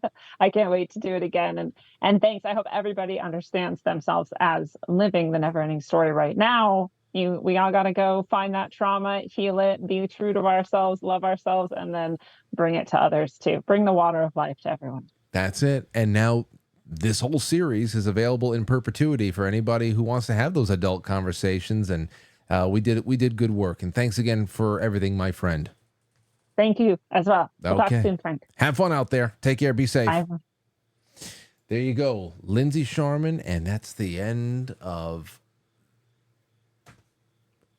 I can't wait to do it again. And thanks. I hope everybody understands themselves as living the never-ending story right now. We all got to go find that trauma, heal it, be true to ourselves, love ourselves, and then bring it to others too. Bring the water of life to everyone. That's it. And now this whole series is available in perpetuity for anybody who wants to have those adult conversations. And we did good work. And thanks again for everything, my friend. Thank you as well. We'll talk Okay. soon, Frank. Have fun out there. Take care. Be safe. Bye. There you go. Lindsay Sharman. And that's the end of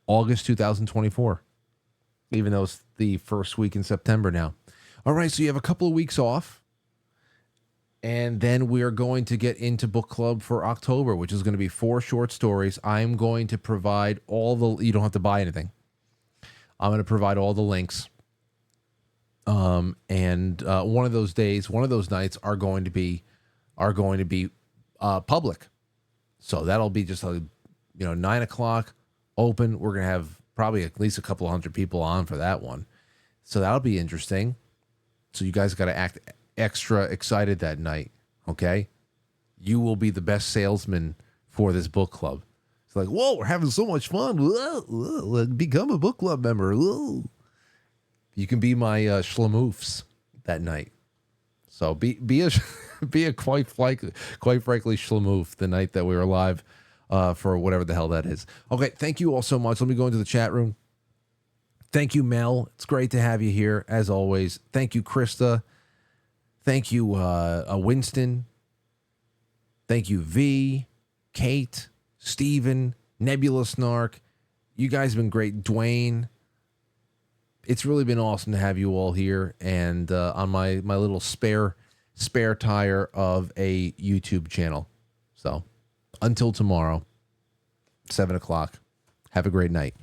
August 2024, even though it's the first week in September now. All right. So you have a couple of weeks off. And then we are going to get into book club for October, which is going to be 4 short stories. I'm going to provide you don't have to buy anything. I'm going to provide all the links. And one of those nights are going to be public. So that'll be just 9 o'clock open. We're going to have probably at least a couple hundred people on for that one. So that'll be interesting. So you guys got to act extra excited that night, okay? You will be the best salesman for this book club. It's like, whoa, we're having so much fun. Whoa, become a book club member. Whoa. You can be my schlemoofs that night. So be a quite frankly schlemoof the night that we were live for whatever the hell that is. Okay, thank you all so much. Let me go into the chat room. Thank you, Mel. It's great to have you here, as always. Thank you, Krista. Thank you, Winston. Thank you, V, Kate, Steven, Nebula Snark. You guys have been great. Dwayne. It's really been awesome to have you all here and on my little spare tire of a YouTube channel. So until tomorrow, 7 o'clock. Have a great night.